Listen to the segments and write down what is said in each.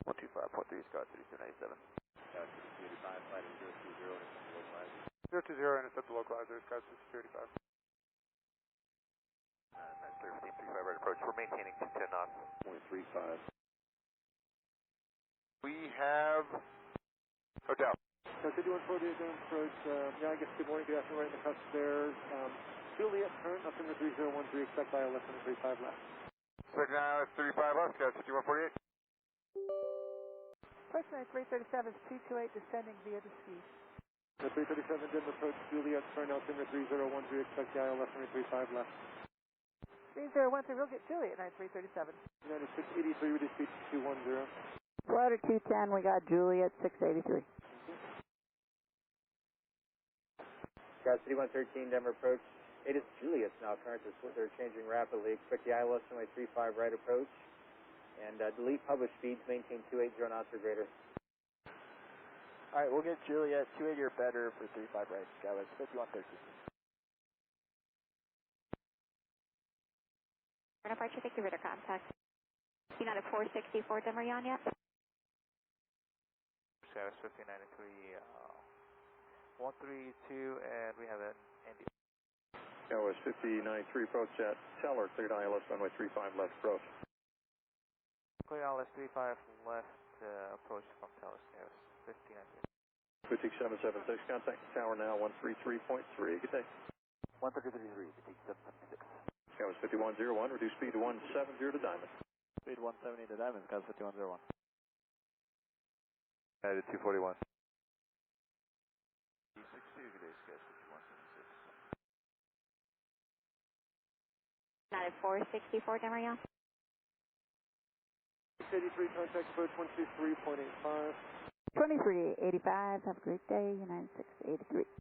125.3, Sky 3297. Sky 3285, flight 020, localizer. 020, intercept the localizer, Sky 3285. 935 right approach. We're maintaining 210 knots. 0.35. We have hotel. So 5148 down approach, yeah, I guess good morning, good afternoon, right in the cusp there. Juliet, turn up in the 3013, expect ILS on the 35 left. Expect ILS 35 left, Sky 5148. Question 337 is 228 descending via the ski. The 337 Denver approach, Juliet, turn out in the 3013, expect the ILS on the 35 left. 3013, we'll get Juliet 9337. United 683, reduce speed to 210. Flight 210, we got Juliet 683. Sky 3113, Denver approach. It is Juliet's now current. They're changing rapidly. Expect the ILS runway 35 right approach. And delete published speeds, maintain 280 knots or greater. Alright, we'll get Juliet 280 or better for 35 right, Skyway 5113. Departure, thank you for the contact. United 464, Denver, you on yet? Skyway 5093, 132, and we have an India. Skyway 5093, approach at Teller, cleared ILS runway 35 left approach. Clear ILS 35 left approach from Teller, Skyway 5093. Boutique 776, contact the tower now, 133.3, good day. 133.3, Boutique 776. Skyway 5101, reduce speed to 170 to Diamond. Speed 170 to Diamond, Skyway 5101. United 241. 62, good day, Skyway 5176. United 464, Denver, you on? 683, contact approach 123.85. 2385, have a great day, United 683. 211,000.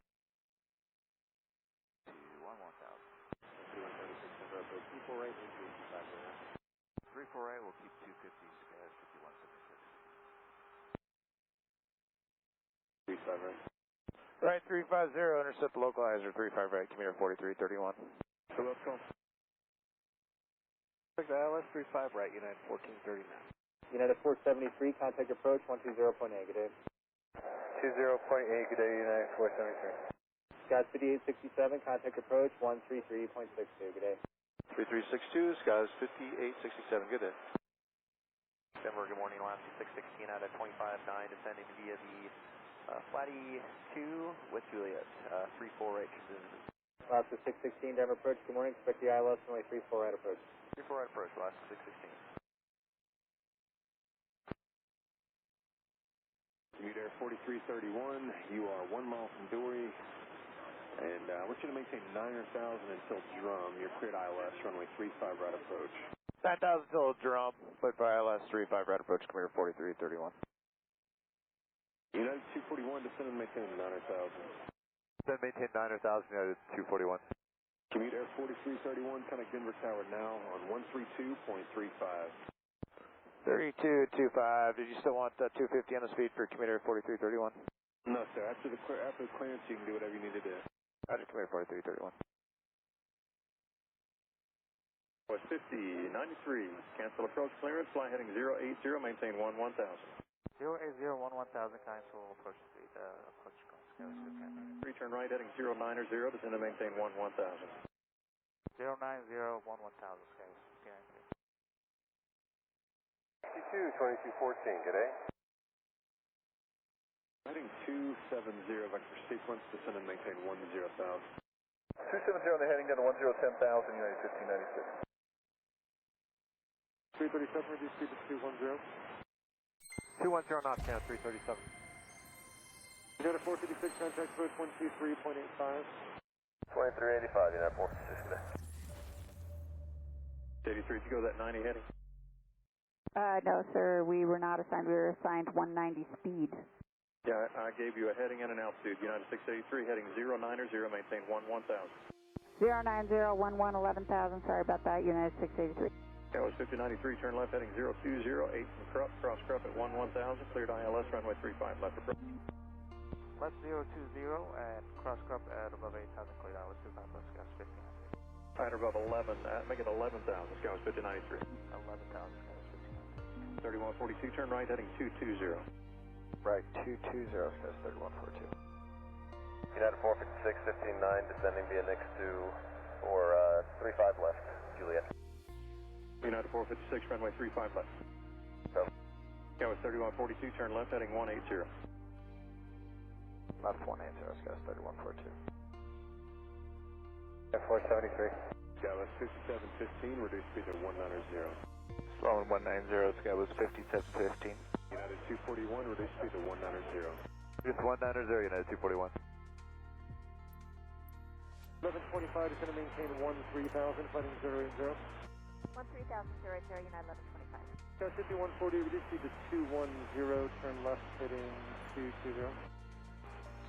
348, we'll keep 250, Skyway 5176. 35 right. Right, 350, intercept the localizer, 35 right, commuter 4331. So let's go. Expect ILS 35 right, United 1439. United 473, contact approach 120.8, good day. 20.8, good day, United 473. Sky 5867, contact approach 133.62, good day. 3362, Skies 5867, good day. Denver, good morning, last 616 out of 25.9, descending via the Flatty 2 with Juliet, 34 right transition. Last 616, Denver approach, good morning, expect the ILS runway 34 right approach. 34 right approach, last 616. Commuter 4331, you are 1 mile from Dory, and I want you to maintain 9,000 until drum. You're cleared ILS, runway 35 right approach. 9,000 till drum, but for ILS 35 right approach, commuter 4331. United 241, descend and maintain 9,000. Then maintain 9,000, United 241. Commuter 4331, contact Denver Tower now on 132.35. 3225, did you still want 250 on the speed for commuter 4331? No, sir. After the clearance, you can do whatever you need to do. Roger, commuter 4331. Was 5093, cancel approach clearance, fly heading 080, maintain 1000. 080, 11,000, cancel approach speed, approach Skyway 610. Return right heading 090, descend and maintain 1000. 090, 11,000, Skyway 693. 2214, good day. Heading 270, vector sequence, descend and maintain 10,000. 270 on the heading down to 10,000, United 1596. 337, reduce speed to 210. 210 knots, count 337. United 456, contact approach 123.85. 2385, United 456, good day. 83, did you go that 90 heading? No, sir, we were not assigned. We were assigned 190 speed. Yeah, I gave you a heading and an altitude. United 683, heading 090, maintain 1000. 090, 11,000, sorry about that, United 683. That was 5093, turn left heading 020, 8 from Krupp, cross Krupp at 1000, cleared ILS runway 35 left approach. Left 020 and cross Krupp at above 8,000, cleared ILS 25 left, Skyway 1593. Right above 11, make it 11,000, Skyway 5093. 11,000, Skyway 1593. 3142, turn right heading 220. Right, 220, Sky's 3142. United 456, 15-9, descending via Nix 2 or 35 left, Juliet. United 456, runway 35 left. So. Sky 3142, turn left heading 180. Left 180, Sky's 3142. F473. Sky 5715, reduce speed to 190. Slowing 190, Sky 5715. United 241, reduce speed to 190. Just 190, United 241. 1125 is going to maintain 13,000, fighting 080. 13,000, 080, United 1125. Sky 5140, reduce speed to 210, turn left heading 220.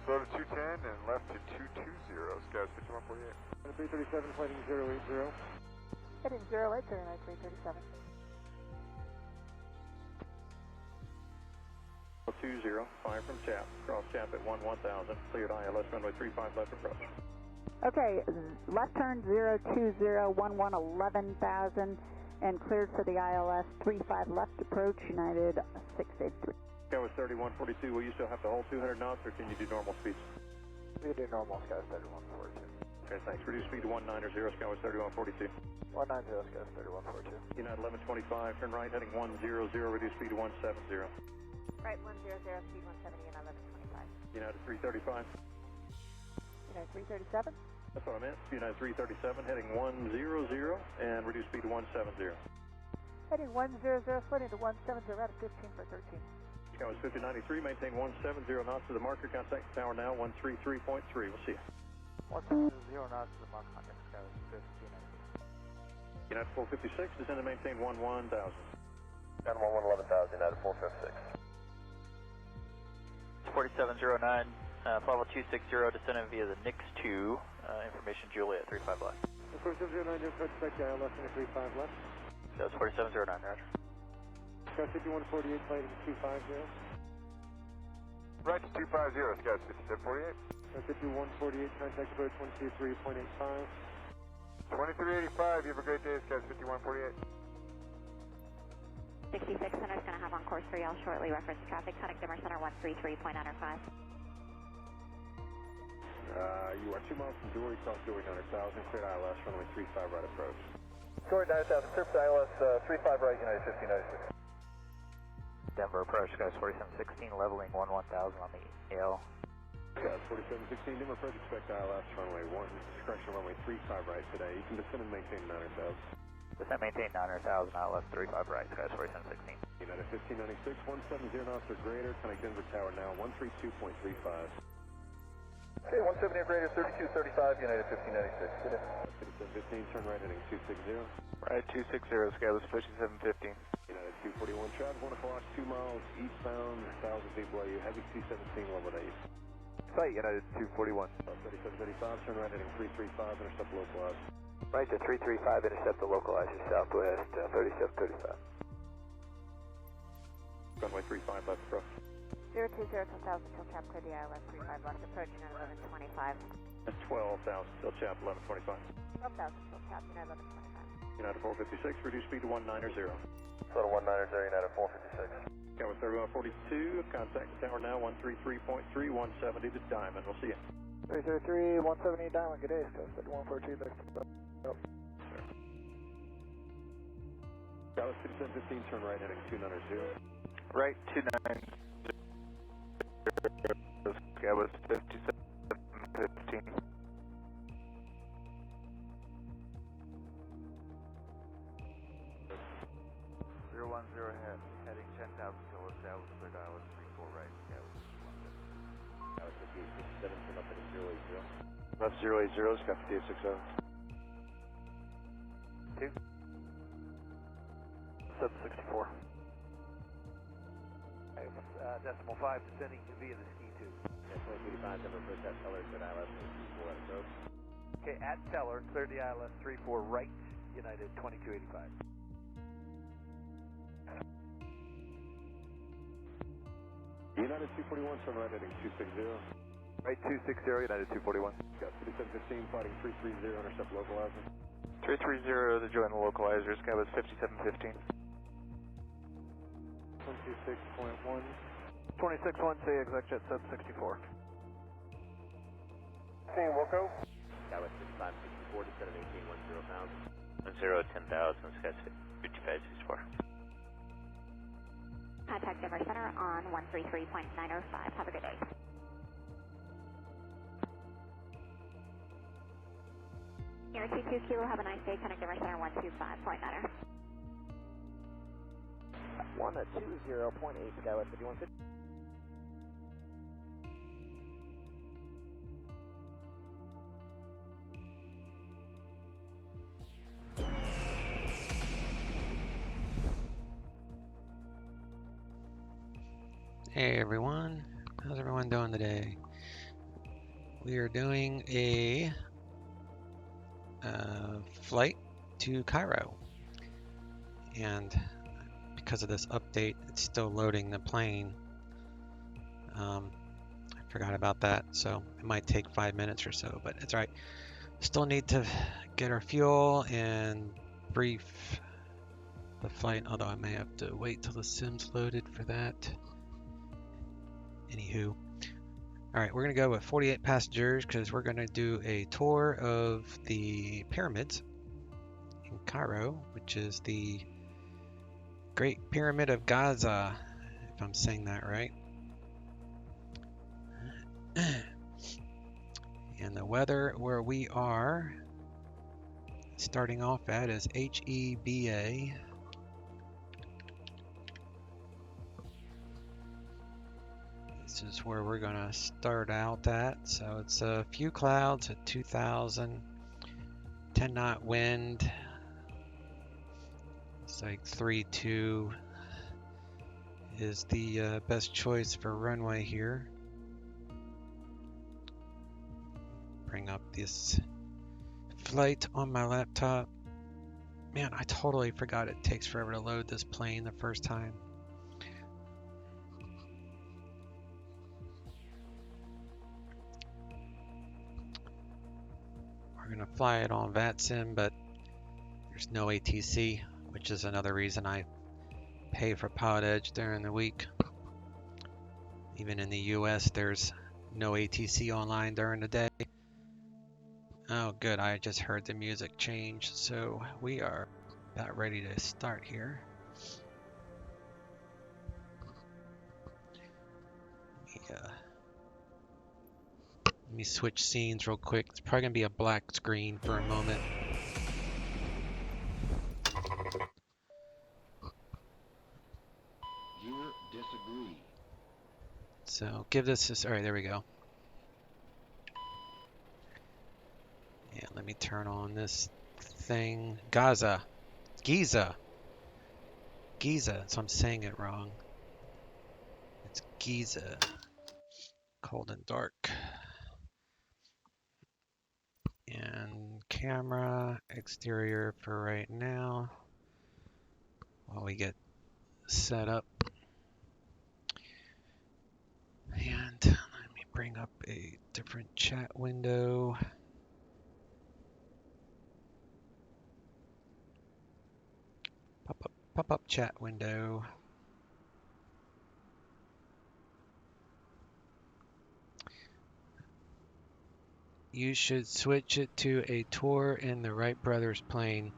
Slow to 210 and left to 220, Sky's 5148. 337, fighting 080. Heading 080, United 337. 20, 5 from Chap, cross Chap at 1000, cleared ILS runway 35 left approach. Okay, left turn 020, 11,000, and cleared for the ILS 35 left approach, United 683. Sky 3142, will you still have to hold 200 knots or can you do normal speeds? We do normal, Sky's 3142. Okay, thanks. Reduce speed to 190, Sky 3142. 190, Sky's 3142. United 1125, turn right heading 100, reduce speed to 170. Right, 100, speed 170, and 1125. United 335. United 337. That's what I meant. United 337, heading 100, and reduce speed to 170. Heading 100, sliding to 170, out of 15 for 13. Sky 5093, maintain 170 knots to the marker, contact tower now, 133.3. We'll see you. 170 knots to the mark, contact Sky 5093. United 456, descend and maintain 11,000. Down 11,000, United 456. 4709, Bravo 260, descending via the Nix 2, information Juliet 35 left. 4709, expect ILS in 35 left. That was 4709, roger. Sky 5148, fighting 250. Right to 250, Sky's 5748. Sky 5148, contact approach 123.85. 2385, you have a great day, Sky's 5148. 66 Center is going to have on course for y'all shortly. Reference traffic, contact Dimmer Center 133.95. You are 2 miles from Dory, cross Dory 900,000, cleared ILS, runway 35 right approach. Dory 9,000, surface ILS 35 right, United 1596. Denver approach, Sky's 4716, leveling 11,000 on the AL. Sky 4716, Denver approach, expect ILS, runway 1, correction, runway 35 right today. You can descend and maintain 900,000. Descend maintain 900,000, ILS 35 right, Sky's 4716. United 1596, 170 knots or greater, connect Denver Tower now, 132.35. Okay, 170 or greater, 3235, United 1596. Good day. 5715, turn right heading 260. Right, 260, Sky was 5715. United 241, travel 1 o'clock, 2 miles eastbound, 1,000 feet below you, heavy 217, level 8. Site, United 241. 3735, turn right heading 335, intercept localized. Right to 335, intercept the localizer southwest, 3735. Runway 35 left approach. 020 till 1000 till Cap, clear the ILS 35 left approach, United 1125. That's 12,000, still Chap 1125. 12,000 till Cap, United 1125. United 456, reduce speed to 190. Total 190, United 456. Sky 3142, contact the tower now, 133.3, 170 to Diamond. We'll see you. 333, 170 Diamond, good day, Sky 142, back to Dallas 5715, turn right heading 290. Right, 290. Sky was 5715. 010 ahead, heading 10,000 till established, clear dial 34 right, Sky was 1. That was 5867, turn up at 080. Left 080, Sky 5867. 2. 764. Decimal 5, descending via the ski tube. 2035, Denver approach at Teller, cleared ILS 34 at approach. Okay, at Teller, clear the ILS 34 right, United 2285. United 241, turn right heading 260. Right, 260, United 241. Got 5715, fighting 330, intercept localizer. 330 to join the localizer, Sky was 5715. 126.1. 26-1, exec jet sub 64. Team Wilco. Southwest 6564, descend and maintain 10,000. 10,000, Sky 5564. Contact Denver Center on 133.905. Have a good day. Air 22Q, have a nice day. Contact Denver Center 125.9. 120.8, Skywest 5150. Hey everyone, how's everyone doing today? We are doing a flight to Cairo, and because of this update, it's still loading the plane. I forgot about that, so it might take 5 minutes or so, but it's alright. Still need to get our fuel and brief the flight, although I may have to wait till the sim's loaded for that. Anywho, alright, we're going to go with 48 passengers because we're going to do a tour of the pyramids in Cairo, which is the Great Pyramid of Giza, if I'm saying that right. And the weather where we are starting off at is HEBA. This is where we're going to start out at. So it's a few clouds at 2,000, 10 knot wind. It's like 3-2 is the best choice for runway here. Bring up this flight on my laptop. Man, I totally forgot it takes forever to load this plane the first time. We're going to fly it on VATSIM, but there's no ATC, which is another reason I pay for Pilot Edge during the week. Even in the US, there's no ATC online during the day. Oh, good. I just heard the music change, so we are about ready to start here. Let me switch scenes real quick. It's probably going to be a black screen for a moment. You disagree. So give this, all right, there we go. Yeah, let me turn on this thing. Giza. So I'm saying it wrong. It's Giza. Cold and dark. And camera exterior for right now while we get set up. And let me bring up a different chat window. Pop up chat window. You should switch it to a tour in the Wright brothers plane.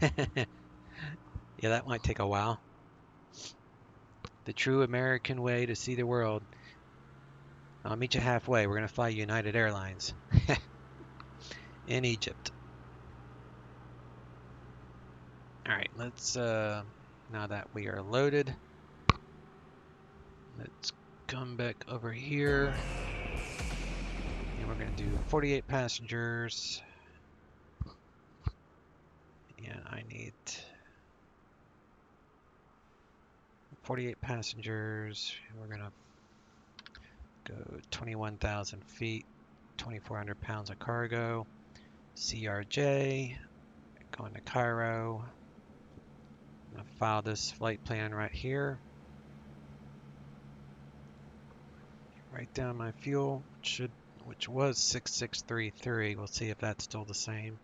Yeah, that might take a while. The true American way to see the world. I'll meet you halfway. We're going to fly United Airlines in Egypt. All right, let's, now that we are loaded, let's come back over here. And we're going to do 48 passengers. And I need 48 passengers. We're going to go 21,000 feet, 2,400 pounds of cargo. CRJ, going to Cairo. I'm going to file this flight plan right here. Write down my fuel, which was 6633. We'll see if that's still the same.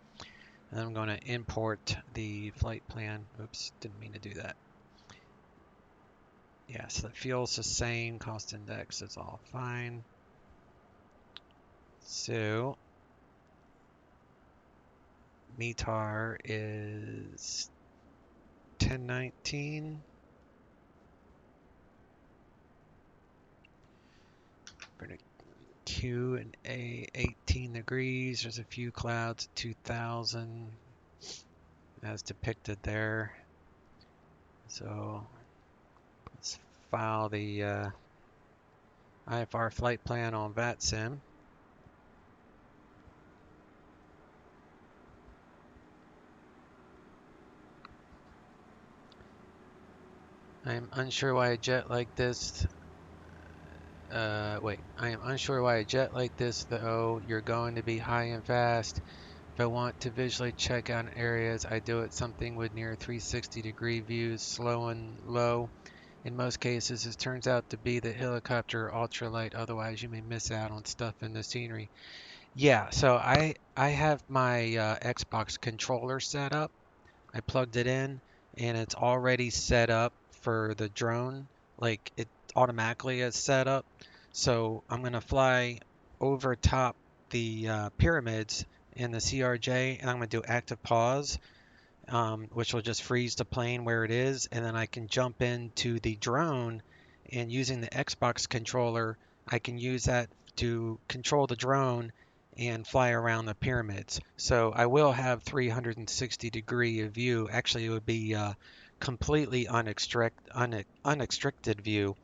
And I'm going to import the flight plan. Oops, didn't mean to do that. Yes, the fuel's the same, cost index is all fine. So METAR is 1019. Q and A 18 degrees. There's a few clouds at 2000 as depicted there. So let's file the IFR flight plan on VATSIM. I'm unsure why a jet like this I am unsure why a jet like this, though you're going to be high and fast. If I want to visually check out areas, I do it something with near 360-degree views, slow and low. In most cases, this turns out to be the helicopter ultralight. Otherwise, you may miss out on stuff in the scenery. Yeah, so I have my Xbox controller set up. I plugged it in, and it's already set up for the drone. Like, it automatically is set up. So I'm going to fly over top the pyramids in the CRJ, and I'm going to do active pause, which will just freeze the plane where it is, and then I can jump into the drone, and using the Xbox controller, I can use that to control the drone and fly around the pyramids. So I will have 360-degree view. Actually, it would be completely unrestricted view,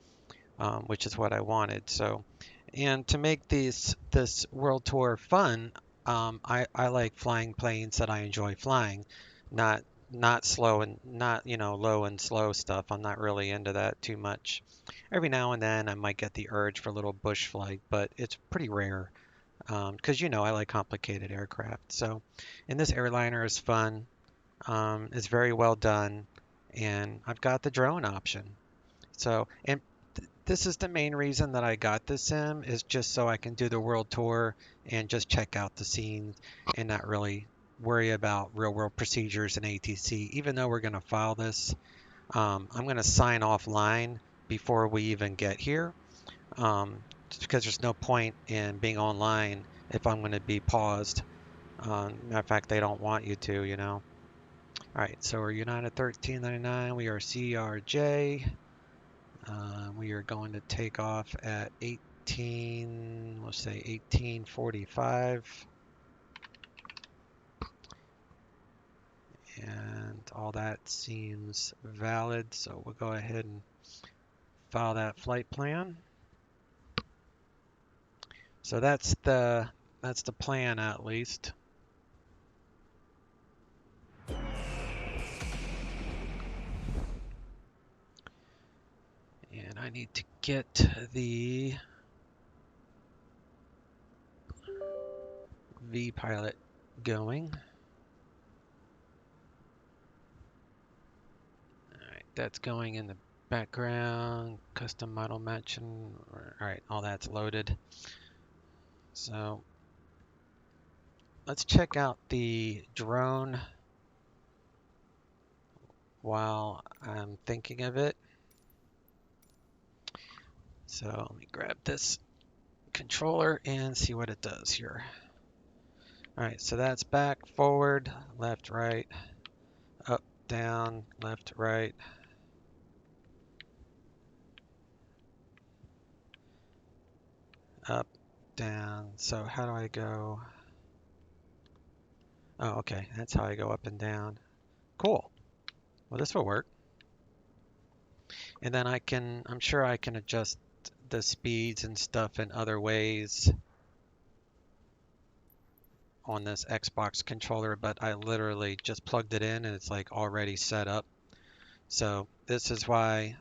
which is what I wanted. So, and to make this world tour fun, I like flying planes that I enjoy flying, not slow and not low and slow stuff. I'm not really into that too much. Every now and then I might get the urge for a little bush flight, but it's pretty rare because I like complicated aircraft. So, and this airliner is fun. It's very well done, and I've got the drone option. So, and this is the main reason that I got this sim, is just so I can do the world tour and just check out the scenes and not really worry about real world procedures and ATC. Even though we're going to file this, I'm going to sign offline before we even get here, just because there's no point in being online if I'm going to be paused. Matter of fact, they don't want you to. All right, so we're United 1399. We are CRJ. We are going to take off at 1845. And all that seems valid, so we'll go ahead and file that flight plan. So that's the plan, at least. And I need to get the V-pilot going. Alright, that's going in the background. Custom model matching. Alright, all that's loaded. So let's check out the drone while I'm thinking of it. So let me grab this controller and see what it does here. Alright, so that's back, forward, left, right, up, down, left, right. Up, down. So how do I go? Oh, okay, that's how I go up and down. Cool. Well, this will work. And then I'm sure I can adjust the speeds and stuff in other ways on this Xbox controller, but I literally just plugged it in and it's like already set up. So this is why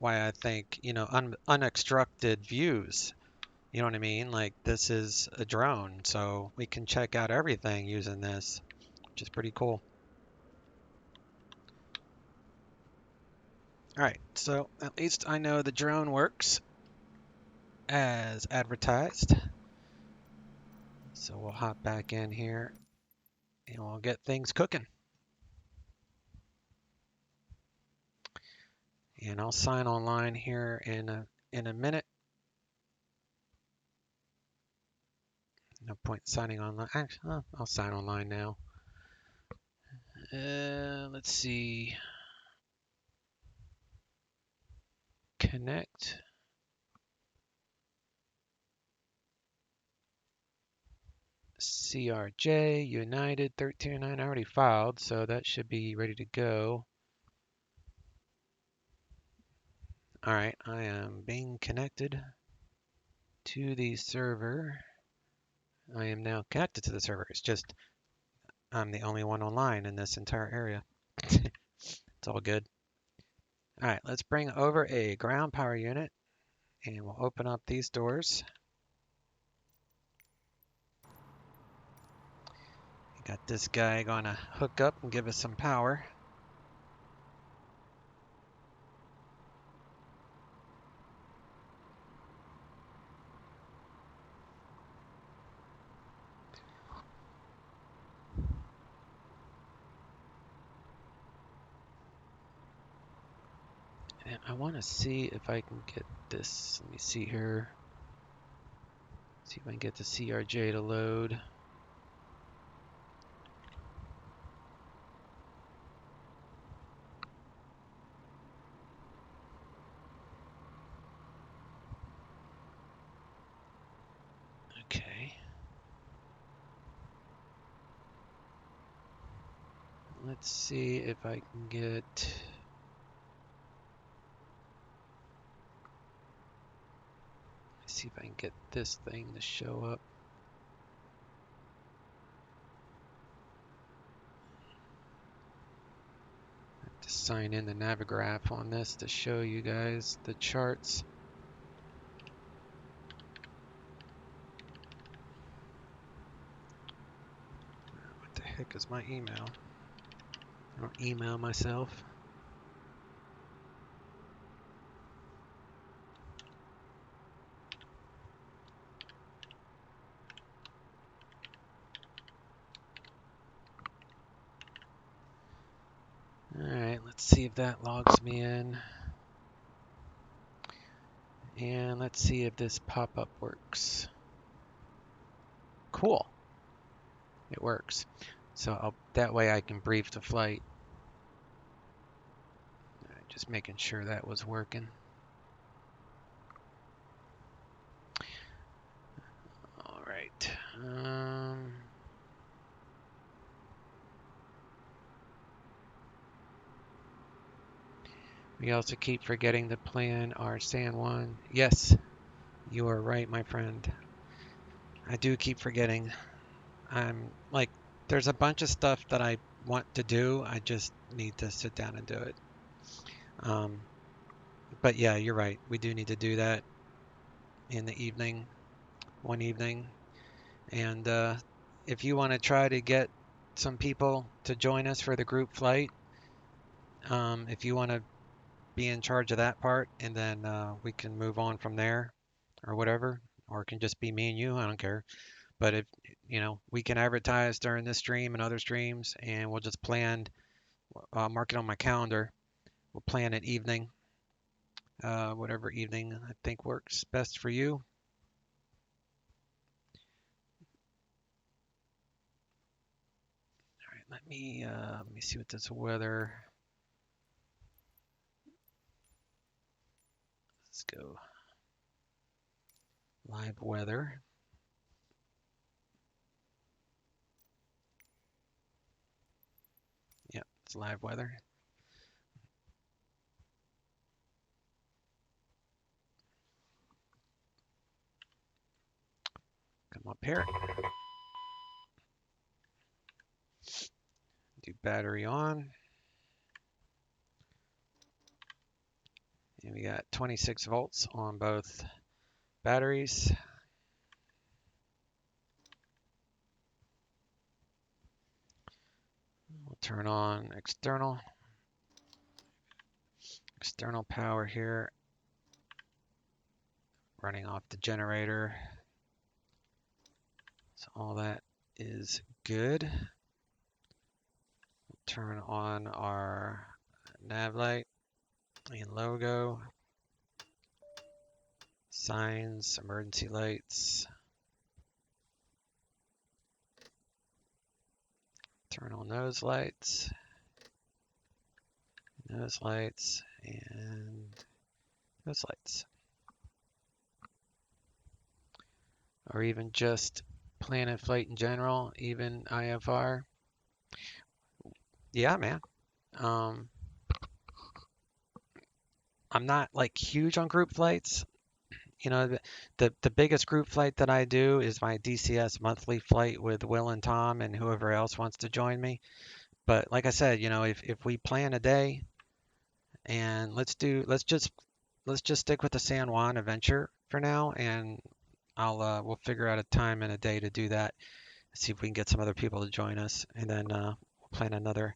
I think, unobstructed views, you know what I mean? Like, this is a drone, so we can check out everything using this, which is pretty cool. All right, so at least I know the drone works as advertised. So we'll hop back in here and we'll get things cooking. And I'll sign online here in a minute. No point signing online. Actually, I'll sign online now. Let's see. Connect. CRJ United 1309. I already filed, so that should be ready to go. All right, I am being connected to the server. I am now connected to the server. It's just I'm the only one online in this entire area. It's all good. All right, let's bring over a ground power unit and we'll open up these doors. Got this guy gonna hook up and give us some power. And I want to see if I can get this. Let me see here. See if I can get the CRJ to load. Okay. Let's see if I can get... See if I can get this thing to show up. I have to sign in the Navigraph on this to show you guys the charts. What the heck is my email? I don't email myself. Alright, let's see if that logs me in. And let's see if this pop-up works. Cool. It works. So that way I can brief the flight. Just making sure that was working. Alright. We also keep forgetting to plan our San Juan. Yes, you are right, my friend. I do keep forgetting. I'm like, there's a bunch of stuff that I want to do. I just need to sit down and do it. But yeah, you're right. We do need to do that in the evening, one evening. And if you want to try to get some people to join us for the group flight, if you want to be in charge of that part, and then we can move on from there or whatever, or it can just be me and you. I don't care. But if we can advertise during this stream and other streams, and we'll just plan, mark it on my calendar. We'll plan an evening, whatever evening I think works best for you. All right, let me see what this weather. Let's go live weather. Yep, it's live weather. Come up here. Do battery on. And we got 26 volts on both batteries. We'll turn on external power here, running off the generator. So all that is good. We'll turn on our nav light. and logo, signs, emergency lights, turn on nose lights, and nose lights. Or even just plan and flight in general, even IFR. Yeah, man. I'm not like huge on group flights. You know, the biggest group flight that I do is my DCS monthly flight with Will and Tom and whoever else wants to join me. But like I said, you know, if we plan a day and let's just stick with the San Juan adventure for now, and we'll figure out a time and a day to do that. See if we can get some other people to join us, and then we'll plan another.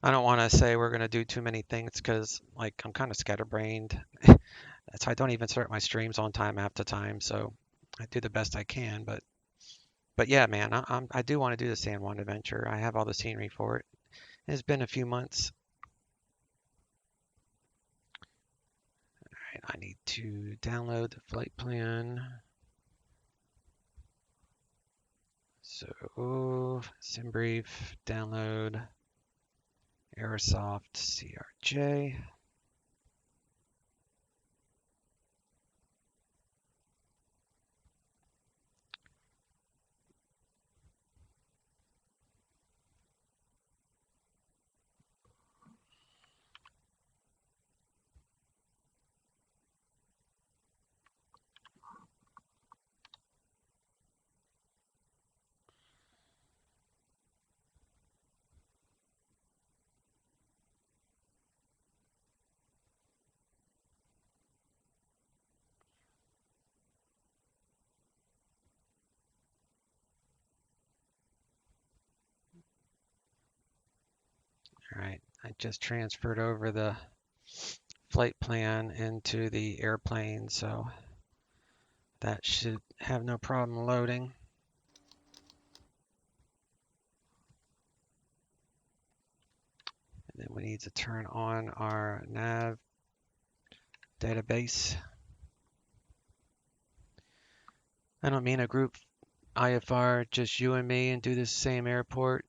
I don't want to say we're going to do too many things because like I'm kind of scatterbrained. So I don't even start my streams on time half the time. So I do the best I can. But yeah, man, I do want to do the San Juan adventure. I have all the scenery for it. It's been a few months. All right, I need to download the flight plan. So sim brief, download AeroSoft CRJ. All right, I just transferred over the flight plan into the airplane, so that should have no problem loading. And then we need to turn on our nav database. I don't mean a group IFR, just you and me, and do the same airport.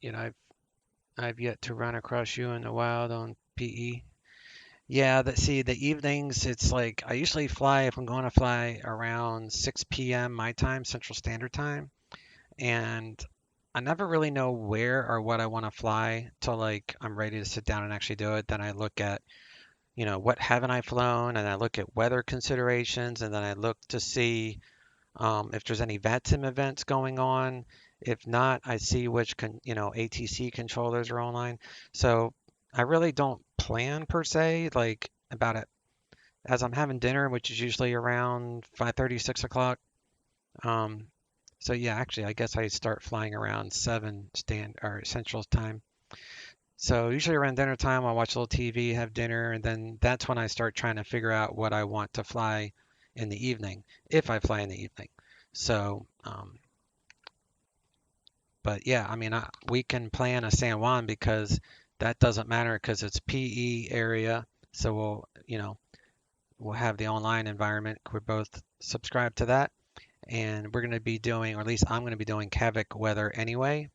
You know, I've yet to run across you in the wild on PE. Yeah, the evenings, it's like I usually fly, if I'm going to fly, around 6 p.m. my time, Central Standard Time. And I never really know where or what I want to fly till like I'm ready to sit down and actually do it. Then I look at, you know, what haven't I flown, and I look at weather considerations, and then I look to see if there's any VATSIM events going on. If not, I see which ATC controllers are online. So I really don't plan per se, like about it as I'm having dinner, which is usually around 5:30, 6 o'clock. So yeah, actually, I guess I start flying around 7 Central Time. So usually around dinner time, I'll watch a little TV, have dinner, and then that's when I start trying to figure out what I want to fly in the evening, if I fly in the evening. So, but yeah, I mean, we can plan a San Juan because that doesn't matter because it's PE area. So we'll have the online environment. We're both subscribed to that. And we're going to be doing, or at least I'm going to be doing Kavik weather anyway.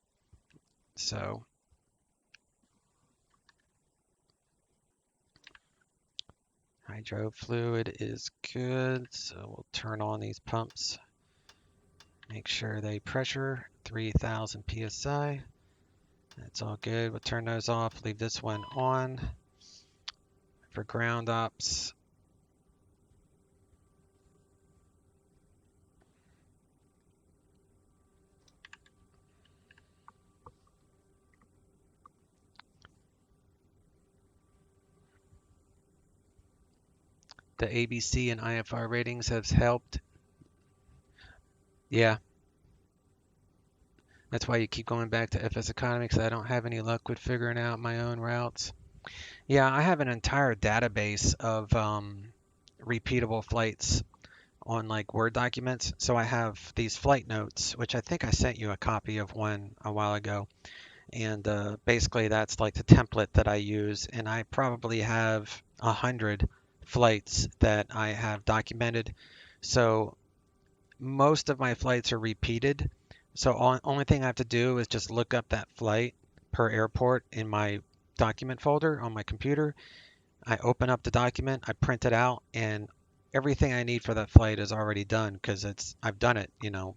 So hydro fluid is good. So we'll turn on these pumps. Make sure they pressure 3,000 PSI. That's all good. We'll turn those off. Leave this one on for ground ops. The ABC and IFR ratings have helped. Yeah. That's why you keep going back to FS Economy, because I don't have any luck with figuring out my own routes. Yeah, I have an entire database of repeatable flights on like Word documents. So I have these flight notes, which I think I sent you a copy of one a while ago. And basically that's like the template that I use, and I probably have 100 flights that I have documented. So most of my flights are repeated. So only thing I have to do is just look up that flight per airport in my document folder on my computer. I open up the document, I print it out, and everything I need for that flight is already done because I've done it, a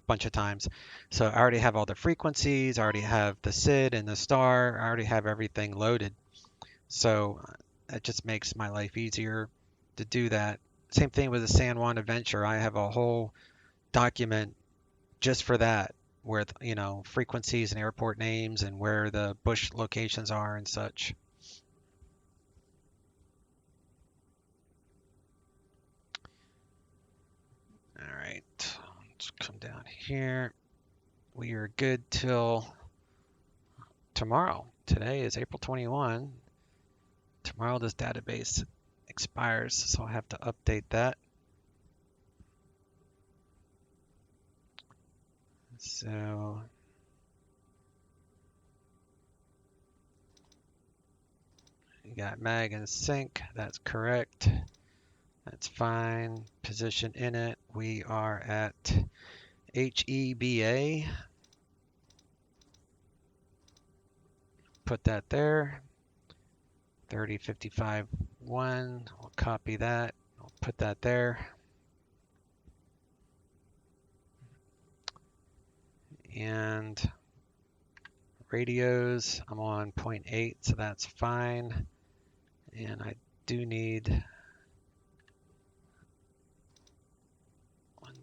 bunch of times. So I already have all the frequencies, I already have the SID and the star, I already have everything loaded. So that just makes my life easier to do that. Same thing with the San Juan Adventure. I have a whole document just for that with, frequencies and airport names and where the bush locations are and such. All right, let's come down here. We are good till tomorrow. Today is April 21. Tomorrow this database expires, so I'll have to update that. So you got mag and sync, that's correct. That's fine. Position in it, we are at HEBA. Put that there. 3055-1, we'll copy that, I'll put that there. And radios, I'm on 0.8, so that's fine. And I do need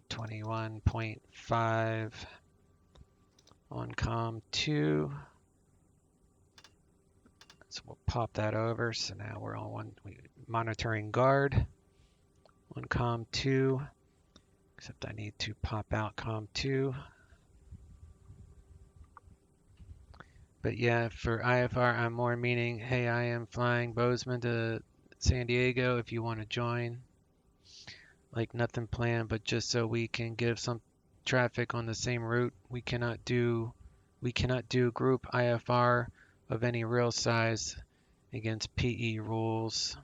121.5 on COM 2. So we'll pop that over. So now we're on monitoring guard on COM 2, except I need to pop out COM 2. But yeah, for IFR, I'm more meaning, hey, I am flying Bozeman to San Diego if you want to join. Like nothing planned, but just so we can give some traffic on the same route. We cannot do group IFR of any real size against PE rules.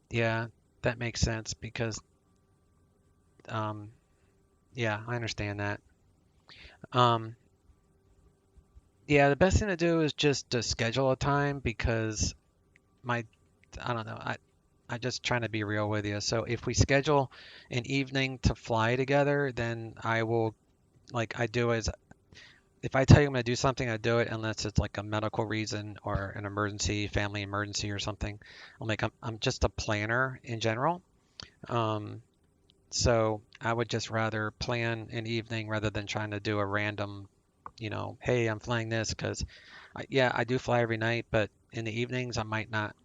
Yeah, that makes sense because, yeah, I understand that. Yeah, the best thing to do is just to schedule a time because I don't know, I'm just trying to be real with you. So if we schedule an evening to fly together, then I will, like I do is, if I tell you I'm going to do something, I do it unless it's like a medical reason or an emergency, family emergency or something. I'm just a planner in general. So I would just rather plan an evening rather than trying to do a random, hey, I'm flying this because, yeah, I do fly every night, but in the evenings I might not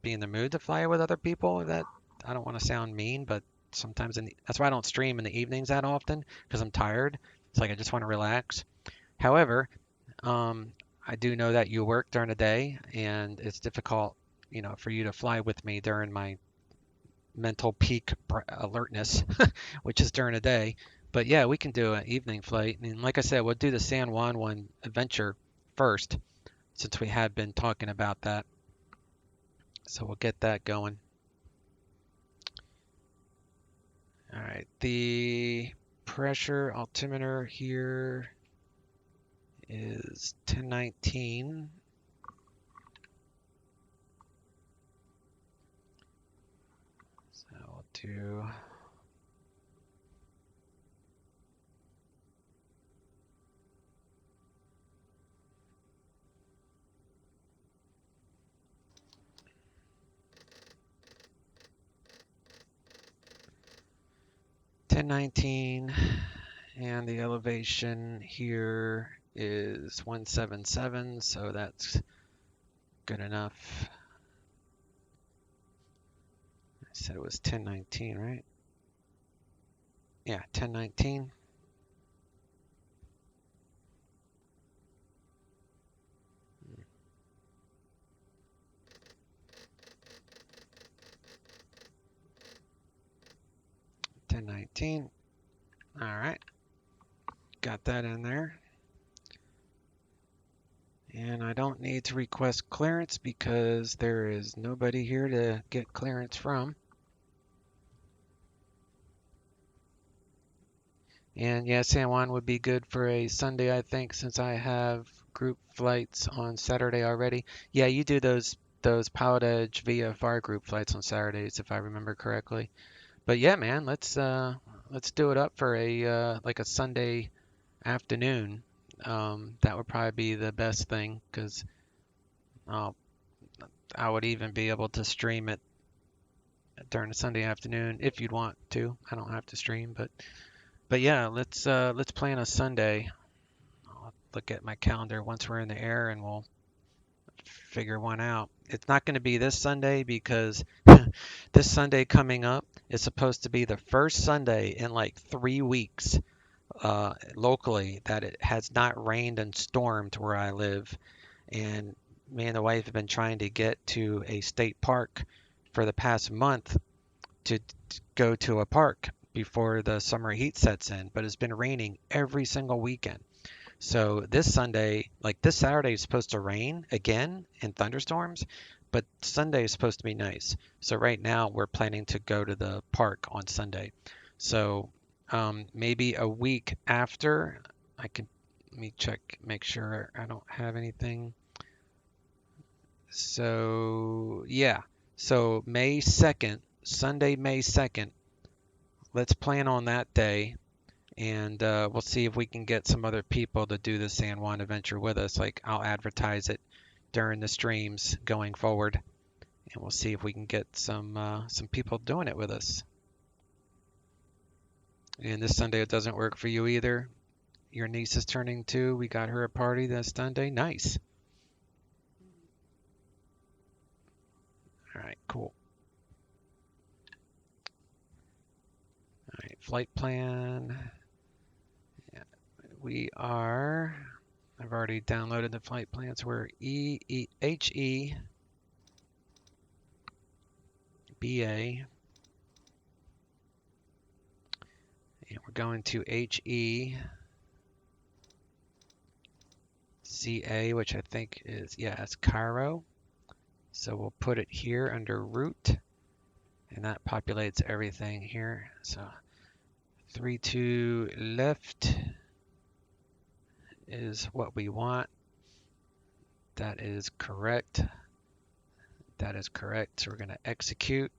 be in the mood to fly with other people. That I don't want to sound mean, but sometimes that's why I don't stream in the evenings that often because I'm tired. It's like I just want to relax. However, I do know that you work during the day and it's difficult, for you to fly with me during my mental peak alertness, which is during the day. But yeah, we can do an evening flight. And like I said, we'll do the San Juan one adventure first, since we have been talking about that. So we'll get that going. All right, the pressure altimeter here is 1019. So we'll do .1019, and the elevation here is 177, so that's good enough. I said it was 1019, right? Yeah, 1019. All right, got that in there. And I don't need to request clearance because there is nobody here to get clearance from. And yeah, San Juan would be good for a Sunday, I think, since I have group flights on Saturday already. Yeah, you do those Pilot Edge VFR group flights on Saturdays, if I remember correctly. But yeah, man, let's do it up for a like a Sunday afternoon. That would probably be the best thing because I would even be able to stream it during a Sunday afternoon if you'd want to. I don't have to stream, but yeah, let's plan a Sunday. I'll look at my calendar once we're in the air and we'll figure one out. It's not going to be this Sunday because this Sunday coming up is supposed to be the first Sunday in like 3 weeks locally that it has not rained and stormed where I live. And me and the wife have been trying to get to a state park for the past month to go to a park before the summer heat sets in, but it's been raining every single weekend. So this Sunday, like this Saturday is supposed to rain again in thunderstorms, but Sunday is supposed to be nice. So right now we're planning to go to the park on Sunday. So maybe a week after, let me check, make sure I don't have anything. So yeah, so May 2nd, Sunday, May 2nd, let's plan on that day. And we'll see if we can get some other people to do the San Juan adventure with us. Like I'll advertise it during the streams going forward, and we'll see if we can get some people doing it with us. And this Sunday it doesn't work for you either. Your niece is turning 2. We got her a party this Sunday. Nice. All right, cool. All right, flight plan. Yeah, I've already downloaded the flight plans. We're HE BA. And we're going to HE CA, which I think is, yeah, it's Cairo. So we'll put it here under route, and that populates everything here. So 32 left is what we want. That is correct. That is correct. So we're going to execute.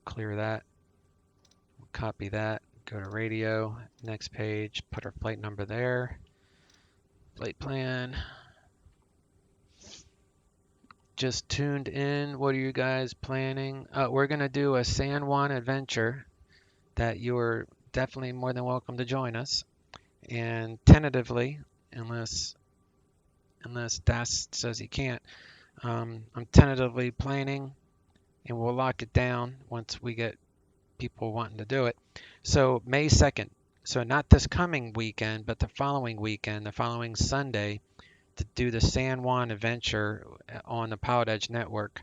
Clear that. Copy that. Go to radio. Next page. Put our flight number there. Flight plan. Just tuned in. What are you guys planning? We're going to do a San Juan adventure that you're definitely more than welcome to join us. And tentatively, unless Das says he can't, I'm tentatively planning, and we'll lock it down once we get people wanting to do it. So May 2nd, so not this coming weekend, but the following weekend, the following Sunday, to do the San Juan adventure on the Pilot Edge network.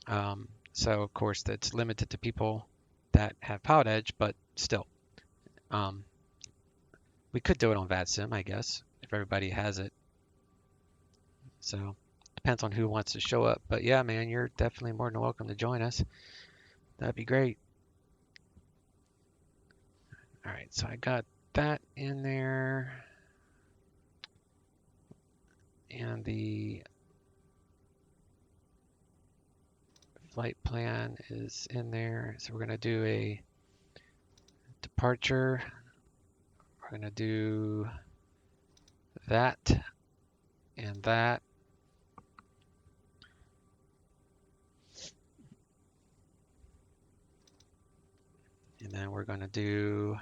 So of course that's limited to people that have Pilot Edge, but still. We could do it on VATSIM, I guess, if everybody has it. So depends on who wants to show up. But yeah, man, you're definitely more than welcome to join us. That'd be great. All right, so I got that in there. And the flight plan is in there. So we're going to do a departure. We're going to do that and that. And then we're going to do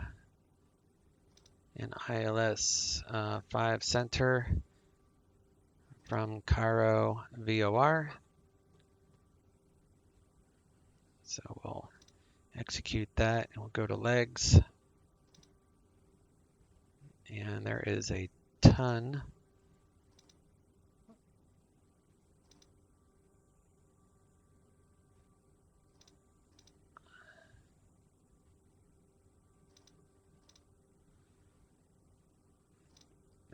an ILS 5 center from Cairo VOR. So we'll execute that and we'll go to legs. And there is a ton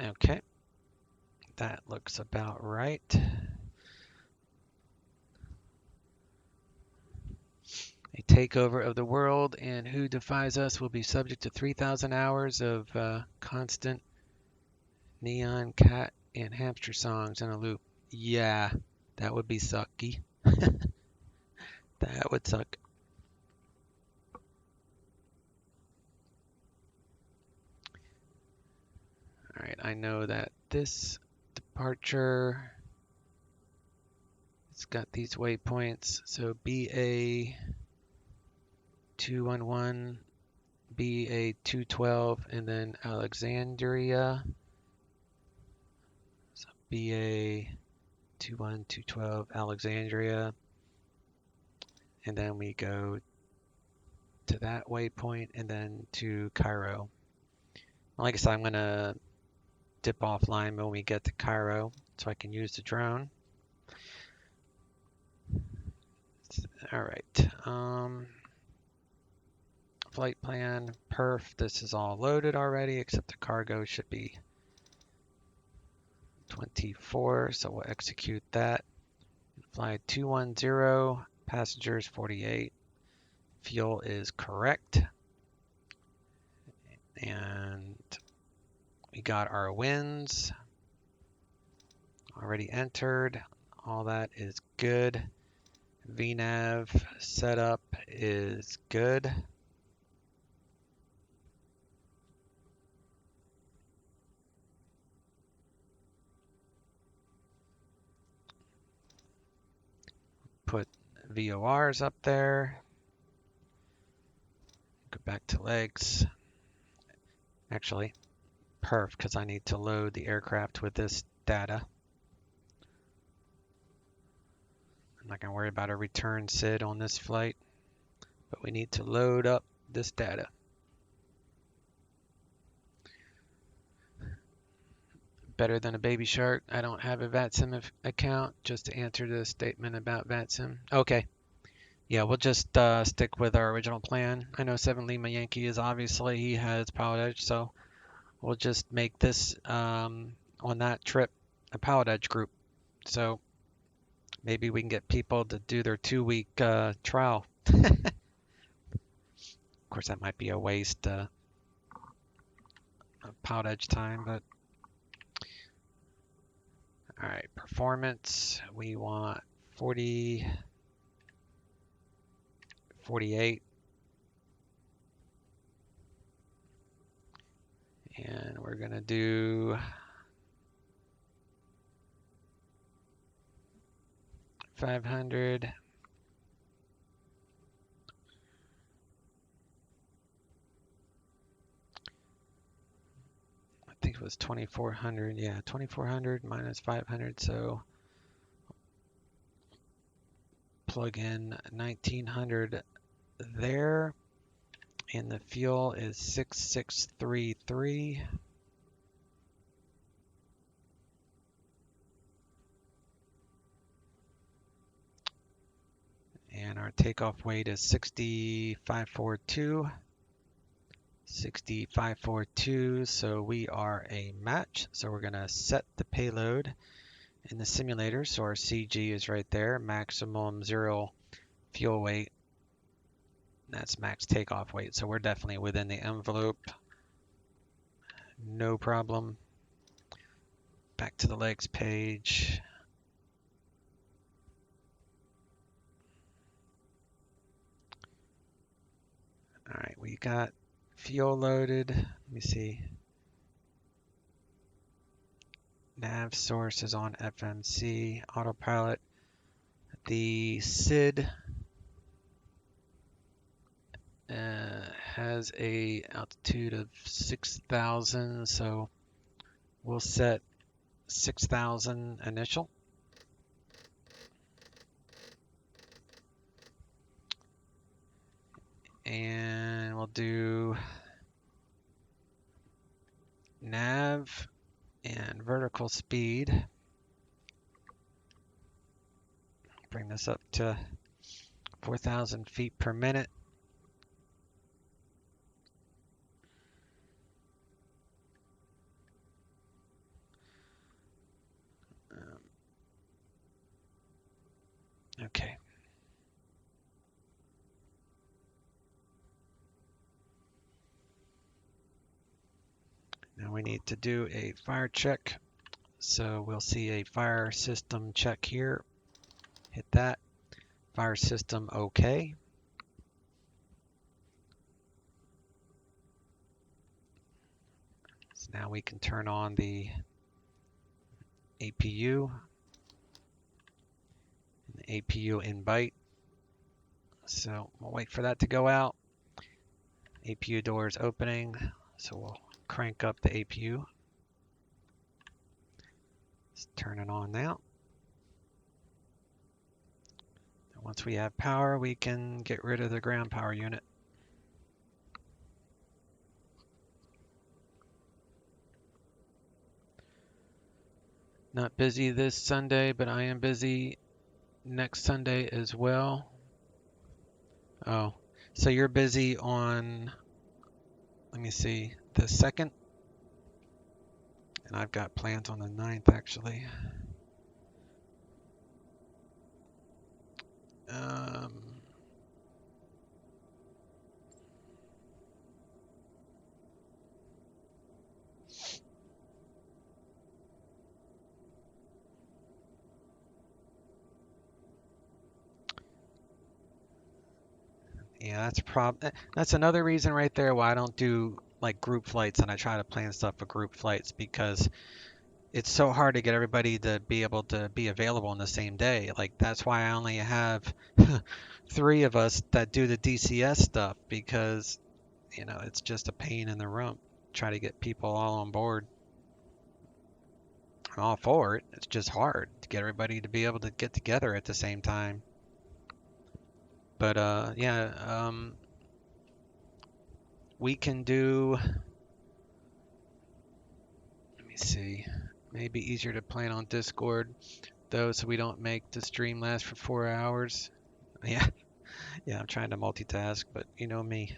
Okay, that looks about right. A takeover of the world, and who defies us will be subject to 3,000 hours of constant neon cat and hamster songs in a loop. Yeah, that would be sucky. That would suck. All right, I know that this departure, it's got these waypoints. So BA 211, BA 212, and then Alexandria. So BA 21, 212, Alexandria. And then we go to that waypoint and then to Cairo. Like I said, I'm going to dip offline when we get to Cairo so I can use the drone. All right. Flight plan, perf. This is all loaded already, except the cargo should be 24, so we'll execute that. Fly 210, passengers 48. Fuel is correct. And we got our winds already entered. All that is good. VNAV setup is good. Put VORs up there. Go back to legs. Actually, perf, because I need to load the aircraft with this data. I'm not going to worry about a return SID on this flight, but we need to load up this data. Better than a baby shark. I don't have a VATSIM account, just to answer the statement about VATSIM. Okay. Yeah, we'll just stick with our original plan. I know 7 Lima Yankee is obviously, he has Pilot Edge, so we'll just make this, on that trip, a Pilot Edge group. So maybe we can get people to do their 2-week trial. Of course, that might be a waste of Pilot Edge time, but all right, performance, we want 40, 48, and we're gonna do 500. I think it was 2,400. Yeah, 2,400 minus 500. So plug in 1,900 there. And the fuel is 6633. And our takeoff weight is 6542. 6542, so we are a match. So we're going to set the payload in the simulator. So our CG is right there, maximum 0 fuel weight. That's max takeoff weight. So we're definitely within the envelope. No problem. Back to the legs page. All right, we got fuel loaded. Let me see. Nav source is on FMC autopilot. The SID has a altitude of 6,000, so we'll set 6,000 initial. And we'll do nav and vertical speed. Bring this up to 4,000 feet per minute. we need to do a fire check. So we'll see a fire system check here. Hit that. Fire system okay. So now we can turn on the APU. And the APU invite. So we'll wait for that to go out. APU door is opening. So we'll crank up the APU. Let's turn it on now. And once we have power, we can get rid of the ground power unit. Not busy this Sunday, but I am busy next Sunday as well. Oh, so you're busy on, let me see, the 2nd? And I've got plans on the 9th actually. Yeah, that's another reason right there why I don't do like group flights, and I try to plan stuff for group flights, because it's so hard to get everybody to be able to be available on the same day. Like that's why I only have 3 of us that do the DCS stuff, because you know it's just a pain in the rump. Try to get people all on board. I'm all for it. It's just hard to get everybody to be able to get together at the same time. But yeah, we can do, let me see, maybe easier to plan on Discord though, so we don't make the stream last for 4 hours. Yeah, I'm trying to multitask, but you know me.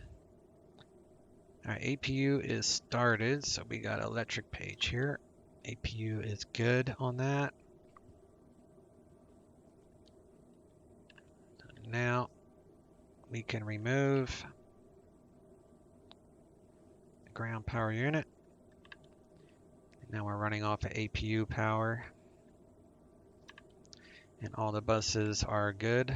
All right, APU is started, so we got electric page here. APU is good on that. Now we can remove the ground power unit. Now we're running off of APU power. And all the buses are good.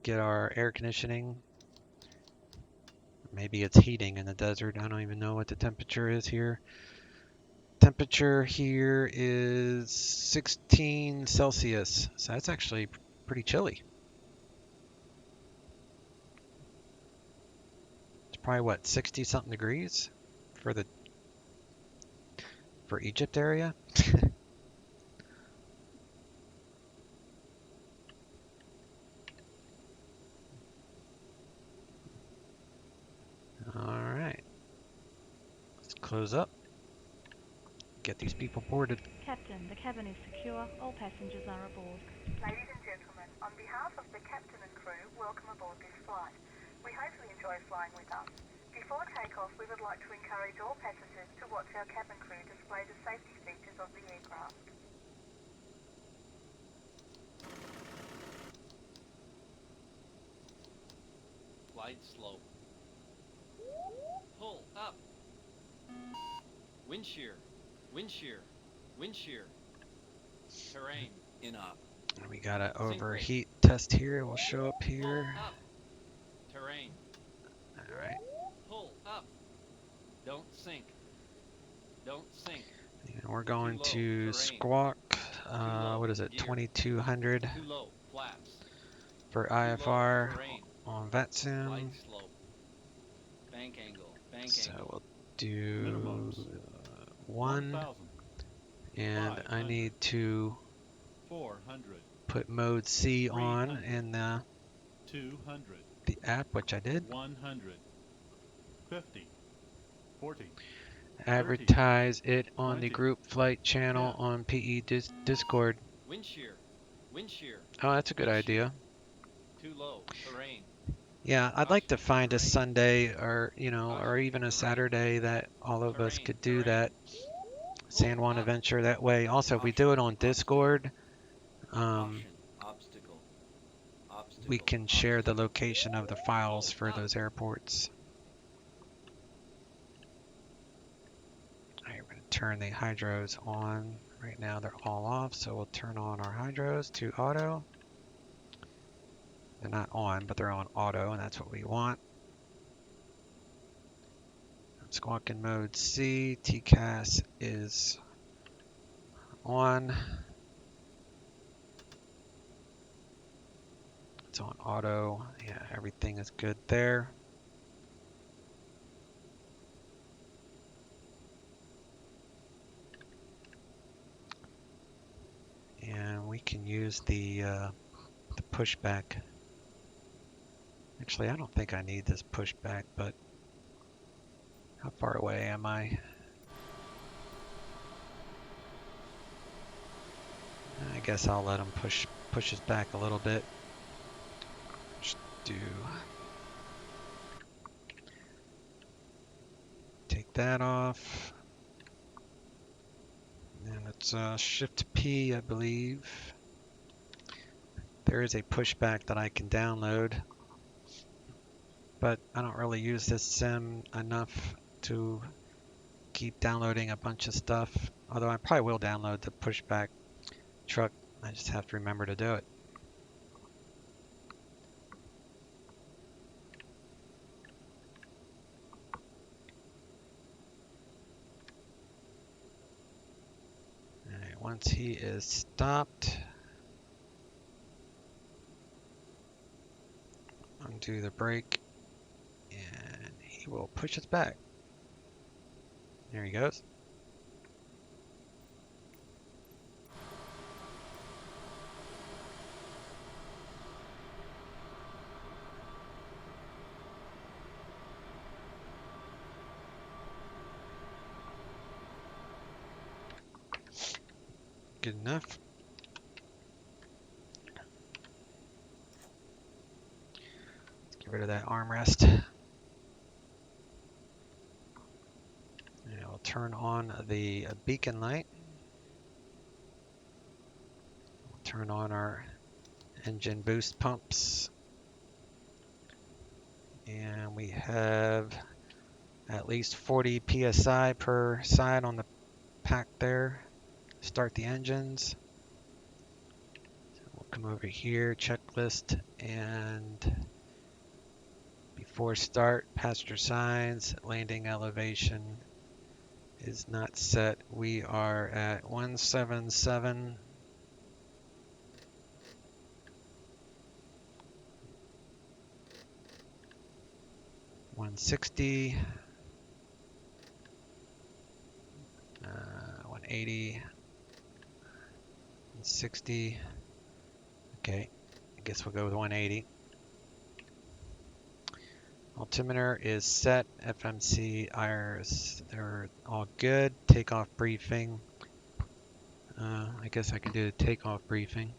Get our air conditioning. Maybe it's heating in the desert. I don't even know what the temperature is here. Temperature here is 16 Celsius. So that's actually pretty chilly. It's probably what, 60 something degrees for Egypt area. All right, let's close up. Get these people boarded. Captain, the cabin is secure. All passengers are aboard. Ladies and gentlemen, on behalf of the captain and crew, welcome aboard this flight. We hope you enjoy flying with us. Before takeoff, we would like to encourage all passengers to watch our cabin crew display the safety features of the aircraft. Glide slope. Pull up. Wind shear. Wind shear. Wind shear. Terrain. In up. We got an overheat test here. We'll show up here. Pull up. Terrain. All right. Pull up. Don't sink. Don't sink. And we're going to squawk. What is it? 2200 Too low. Flaps. For IFR on VATSIM. Glide slope. Bank angle. Bank so angle. we'll do 1. And I need to 400. put mode C on in the 200. The app, which I did. 100. 50. 40. Advertise it on 20, the group flight channel 10, on PE Discord. Wind shear. Wind shear. Oh, that's a good idea. Too low. Terrain. Yeah, I'd like to find a Sunday or, you know, or even a Saturday that all of us could do that San Juan adventure that way. Also, if we do it on Discord, we can share the location of the files for those airports. turn the hydros on. Right now they're all off, so we'll turn on our hydros to auto. They're not on, but they're on auto, and that's what we want. Squawk in mode C. TCAS is on. It's on auto. Yeah, everything is good there. And we can use the pushback. Actually, I don't think I need this pushback, but how far away am I? I guess I'll let him push us back a little bit. Just take that off. And it's Shift P, I believe. There is a pushback that I can download, but I don't really use this sim enough to keep downloading a bunch of stuff. Although I probably will download the pushback truck. I just have to remember to do it. Alright, once he is stopped, undo the brake, and he will push us back. There he goes. Good enough. Let's get rid of that armrest. And we'll turn on the beacon light. We'll turn on our engine boost pumps. And we have at least 40 psi per side on the pack there. Start the engines. So we'll come over here, checklist, and before start, passenger signs, landing elevation is not set. We are at 177. $160, 180, 160. Okay, I guess we'll go with 180. Altimeter is set. FMC, IRS, they're all good. Takeoff briefing. I guess I can do the takeoff briefing.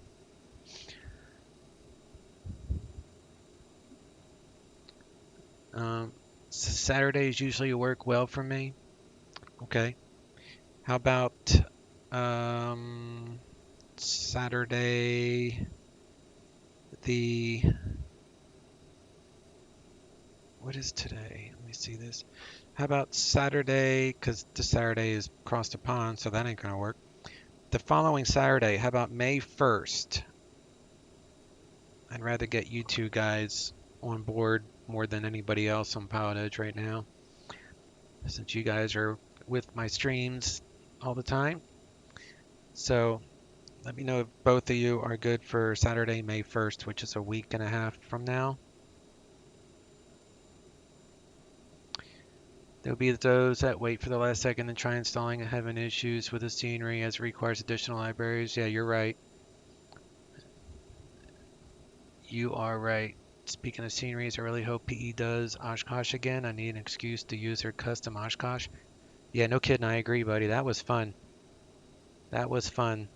Saturdays usually work well for me. Okay. How about Saturday what is today? Let me see this. How about Saturday, because this Saturday is across the pond, so that ain't gonna work. The following Saturday, how about May 1st? I'd rather get you two guys on board more than anybody else on Pilot Edge right now, since you guys are with my streams all the time. So let me know if both of you are good for Saturday, May 1st, which is a week and a half from now. There'll be those that wait for the last second and try installing and having issues with the scenery as it requires additional libraries. Yeah, you're right. You are right. Speaking of sceneries, I really hope PE does Oshkosh again. I need an excuse to use their custom Oshkosh. Yeah, no kidding. I agree, buddy. That was fun. That was fun.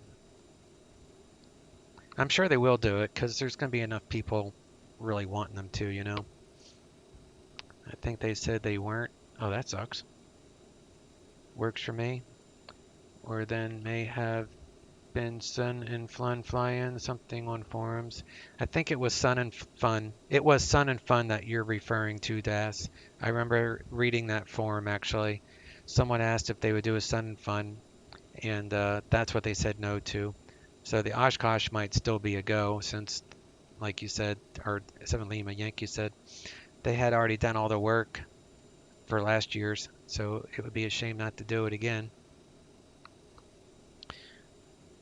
I'm sure they will do it because there's going to be enough people really wanting them to, you know. I think they said they weren't. Oh, that sucks. Works for me. Or then may have been Sun and Fun Fly-In, something on forums. I think it was Sun and Fun. It was Sun and Fun that you're referring to, Das. I remember reading that forum, actually. someone asked if they would do a Sun and Fun, and that's what they said no to. So the Oshkosh might still be a go since, like you said, or 7 Lima Yankee said, they had already done all the work for last year's, so it would be a shame not to do it again.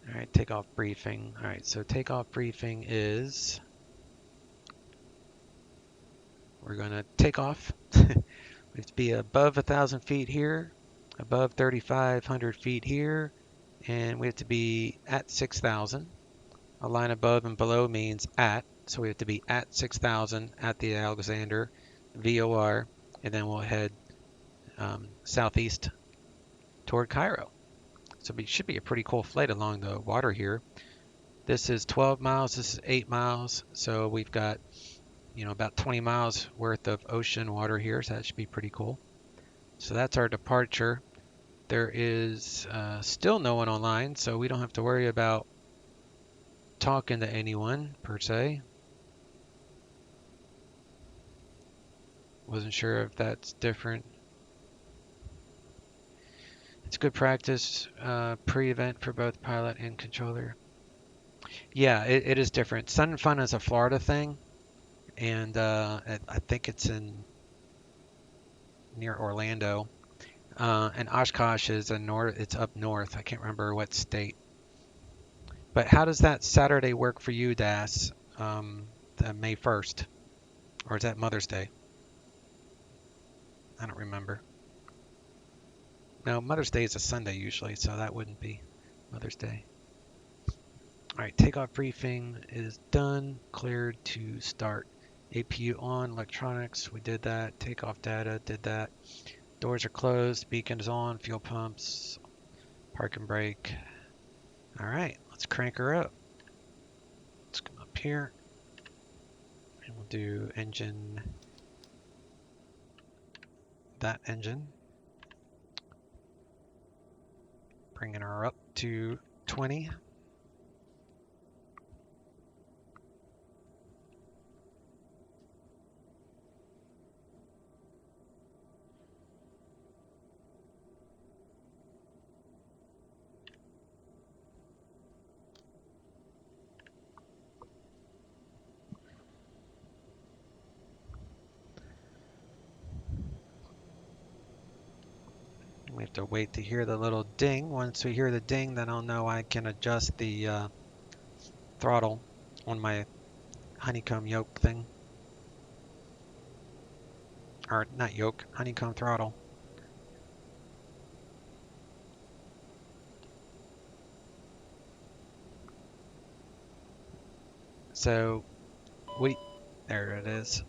All right, takeoff briefing. All right, so takeoff briefing is we're going to take off. We have to be above 1,000 feet here, above 3,500 feet here, and we have to be at 6,000. A line above and below means at, so we have to be at 6,000 at the Alexander VOR, and then we'll head southeast toward Cairo. So it should be a pretty cool flight along the water here. This is 12 miles, this is 8 miles, so we've got, you know, about 20 miles worth of ocean water here, so that should be pretty cool. So that's our departure. There is still no one online, so we don't have to worry about talking to anyone per se. Wasn't sure if that's different. It's good practice pre-event for both pilot and controller. Yeah, it is different. Sun and Fun is a Florida thing, and I think it's in near Orlando. And Oshkosh is it's up north. I can't remember what state. But how does that Saturday work for you, Das? The May 1st, or is that Mother's Day? I don't remember. No, Mother's Day is a Sunday usually, so that wouldn't be Mother's Day. All right, takeoff briefing is done. Cleared to start. APU on, electronics, we did that. Takeoff data, did that. Doors are closed, beacon is on, fuel pumps, park and brake. All right, let's crank her up. Let's come up here, and we'll do engine, that engine. Bringing her up to 20. We have to wait to hear the little ding. Once we hear the ding, then I'll know I can adjust the throttle on my honeycomb yoke thing. Or not yoke, honeycomb throttle. So, there it is.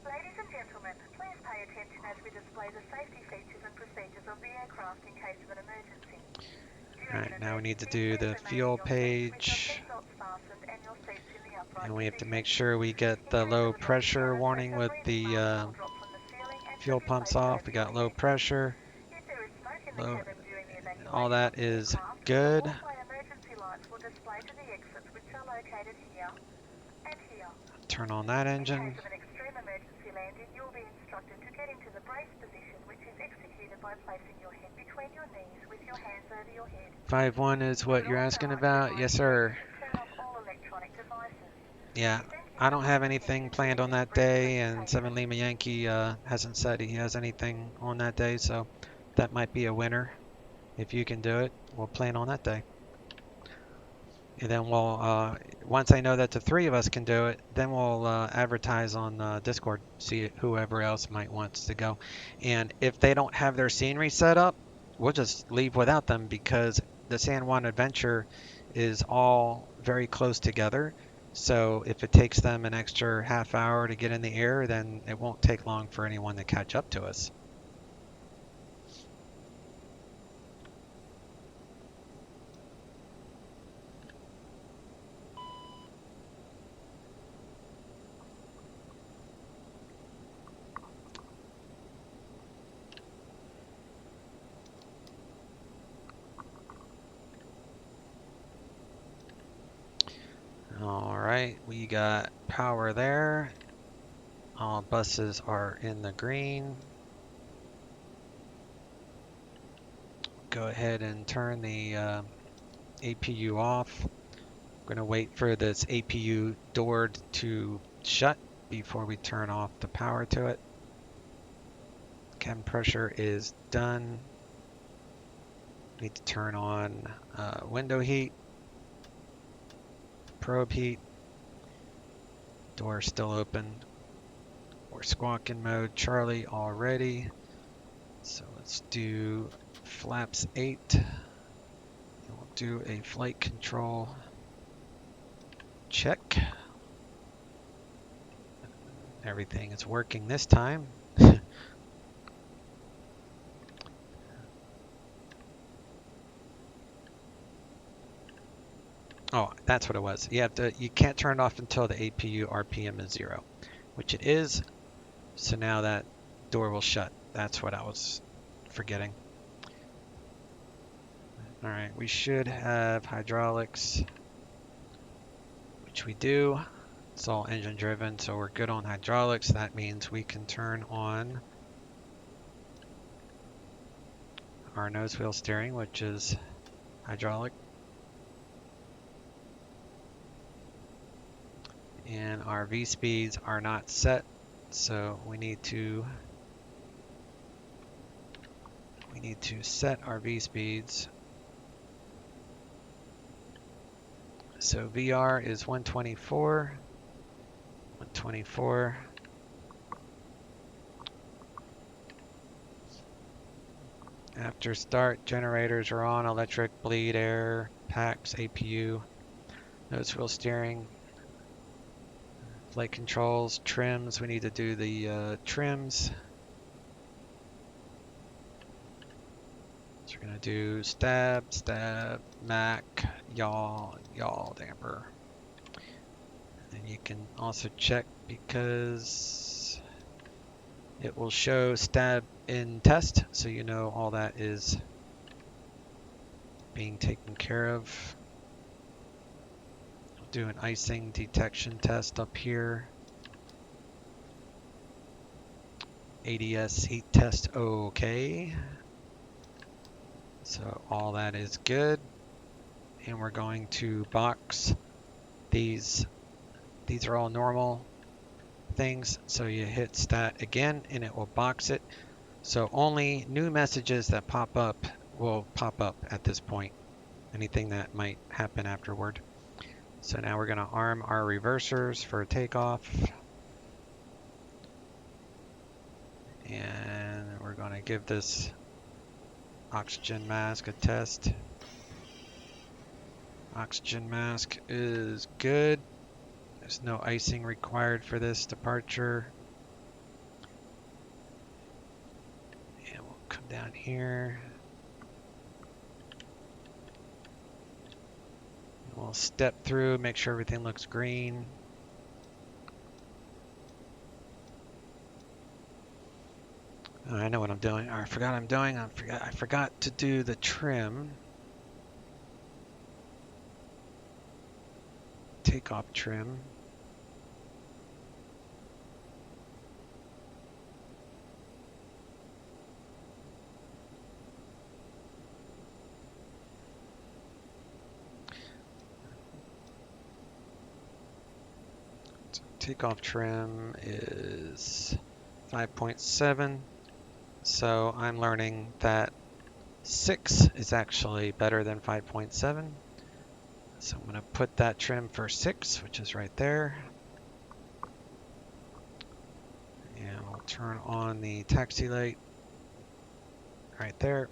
Ladies and gentlemen, please pay attention as we display the safety features and procedures of the aircraft in case of an emergency. Alright, now we need to do the fuel page. And we have to make sure we get the low pressure warning with the fuel pumps off. We got low pressure. All that is good. Turn on that engine. 5-1 is what you're asking about? Yes, sir. Yeah, I don't have anything planned on that day, and 7 Lima Yankee hasn't said he has anything on that day, so that might be a winner. If you can do it, we'll plan on that day. And then we'll, once I know that the 3 of us can do it, then we'll advertise on Discord, see whoever else might wants to go. And if they don't have their scenery set up, we'll just leave without them, because the San Juan Adventure is all very close together. So if it takes them an extra half hour to get in the air, then it won't take long for anyone to catch up to us. Alright, we got power there. All buses are in the green. go ahead and turn the APU off. I'm going to wait for this APU door to shut before we turn off the power to it. Cabin pressure is done. Need to turn on window heat, probe heat. Door still open. We're squawking mode Charlie already. So let's do flaps 8. We'll do a flight control check. Everything is working this time. Oh, that's what it was. You can't turn it off until the APU RPM is 0, which it is. So now that door will shut. That's what I was forgetting. All right, we should have hydraulics, which we do. It's all engine driven, so we're good on hydraulics. That means we can turn on our nose wheel steering, which is hydraulic. And our V speeds are not set, so we need to set our V speeds. So VR is 124. 124. After start, generators are on, electric, bleed, air, packs, APU, nose wheel steering, flight controls, trims. We need to do the trims. So we're going to do stab, mac, yaw, damper. And you can also check because it will show stab in test, so you know all that is being taken care of. We'll do an icing detection test up here. ADS heat test okay. So all that is good. And we're going to box these. These are all normal things. So you hit stat again and it will box it. So only new messages that pop up will pop up at this point. Anything that might happen afterward. So now we're going to arm our reversers for takeoff. And we're going to give this oxygen mask a test. Oxygen mask is good. There's no icing required for this departure. And we'll come down here. And we'll step through, make sure everything looks green. Oh, I know what I'm doing. I forgot I'm doing. I forgot to do the trim. Takeoff trim. Takeoff trim is 5.7. So I'm learning that 6 is actually better than 5.7. So I'm going to put that trim for 6, which is right there. And we'll turn on the taxi light right there.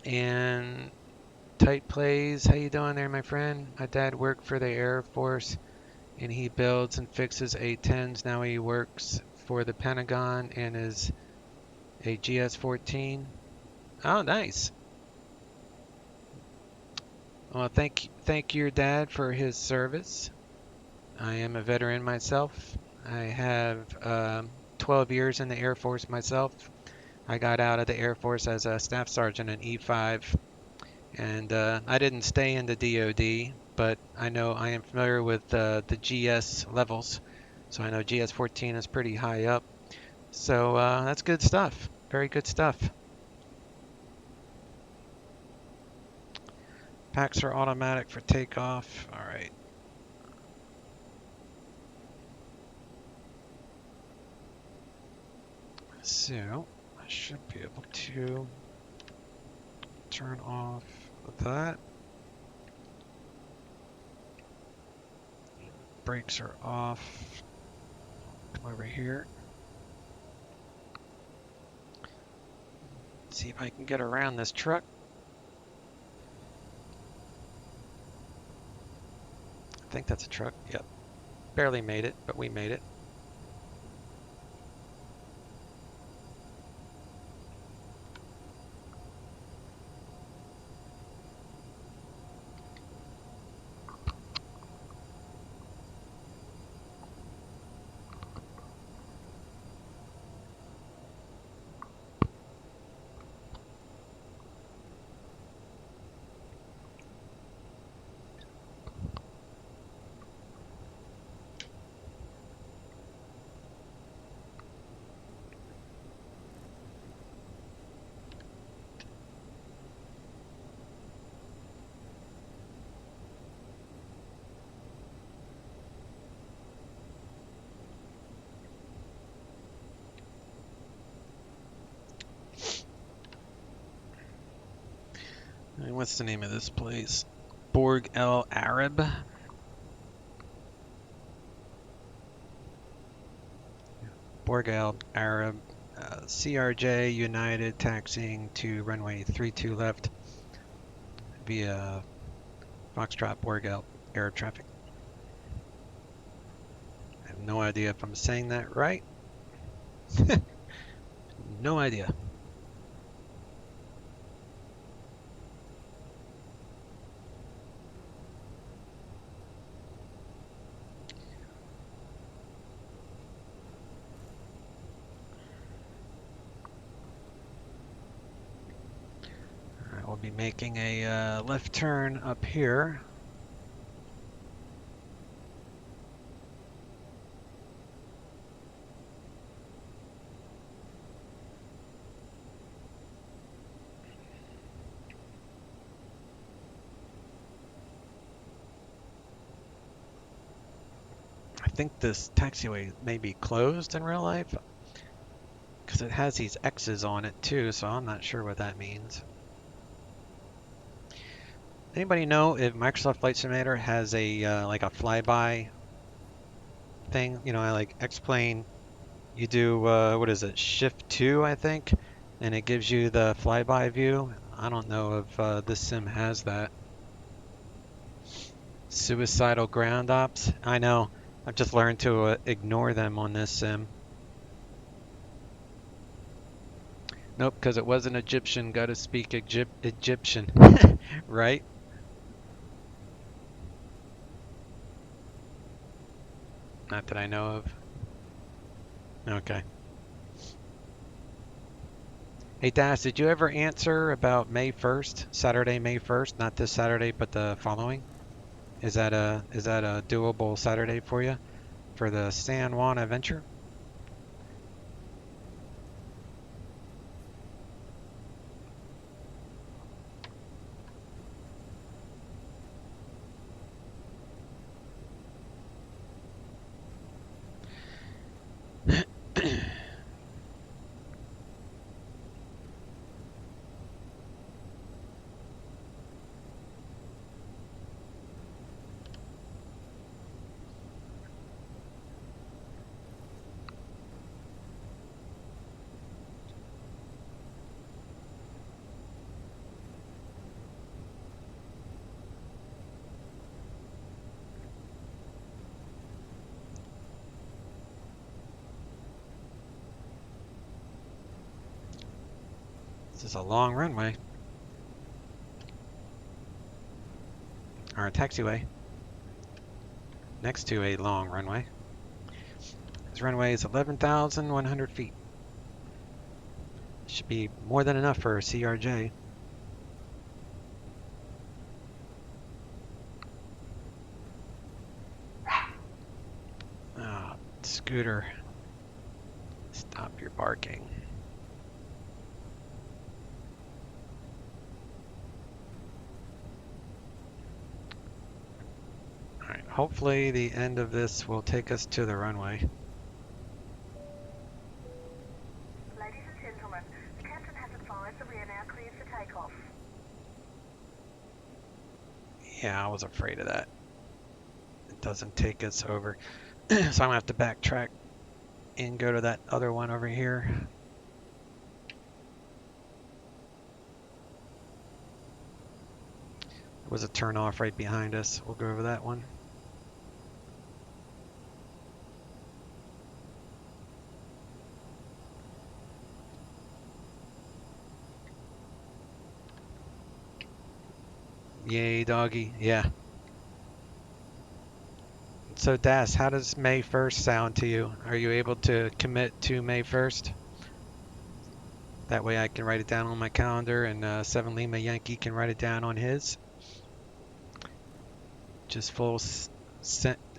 And Tight Plays, how you doing there, my friend? My dad worked for the Air Force, and he builds and fixes A-10s. Now he works for the Pentagon and is a GS-14. Oh, nice. Well, thank your dad for his service. I am a veteran myself. I have 12 years in the Air Force myself. I got out of the Air Force as a staff sergeant in E5, and I didn't stay in the DoD, but I know I am familiar with the GS levels, so I know GS-14 is pretty high up. So that's good stuff. Very good stuff. Packs are automatic for takeoff. All right. So I should be able to turn off that. Brakes are off. Come over here. See if I can get around this truck. I think that's a truck. Yep. Barely made it, but we made it. And what's the name of this place? Borg El Arab. Borg El Arab. CRJ United taxiing to runway 32 left via Foxtrot Borg El Arab traffic. I have no idea if I'm saying that right. No idea. Alright, we'll be making a left turn up here. I think this taxiway may be closed in real life because it has these X's on it too, so I'm not sure what that means. Anybody know if Microsoft Flight Simulator has a like a flyby thing? You know, I like X-plane. You do what is it, Shift 2, I think, and it gives you the flyby view. I don't know if this sim has that. Suicidal ground ops. I know. I've just learned to ignore them on this sim. Nope, because it wasn't Egyptian. Got to speak Egyptian, right? Not that I know of. Okay. Hey, Das, did you ever answer about May 1st, Saturday, May 1st? Not this Saturday, but the following? Is that a doable Saturday for you for the San Juan adventure? This is a long runway. Or a taxiway. Next to a long runway. This runway is 11,100 feet. Should be more than enough for a CRJ. Oh, scooter. Stop your barking. Alright, hopefully the end of this will take us to the runway. Ladies and gentlemen, the captain has advised that we are now cleared for takeoff. Yeah, I was afraid of that. It doesn't take us over. So I'm gonna have to backtrack and go to that other one over here. There was a turn off right behind us. We'll go over that one. Yay, doggy. Yeah. So, Das, how does May 1st sound to you? Are you able to commit to May 1st? That way I can write it down on my calendar and 7 Lima Yankee can write it down on his. Just full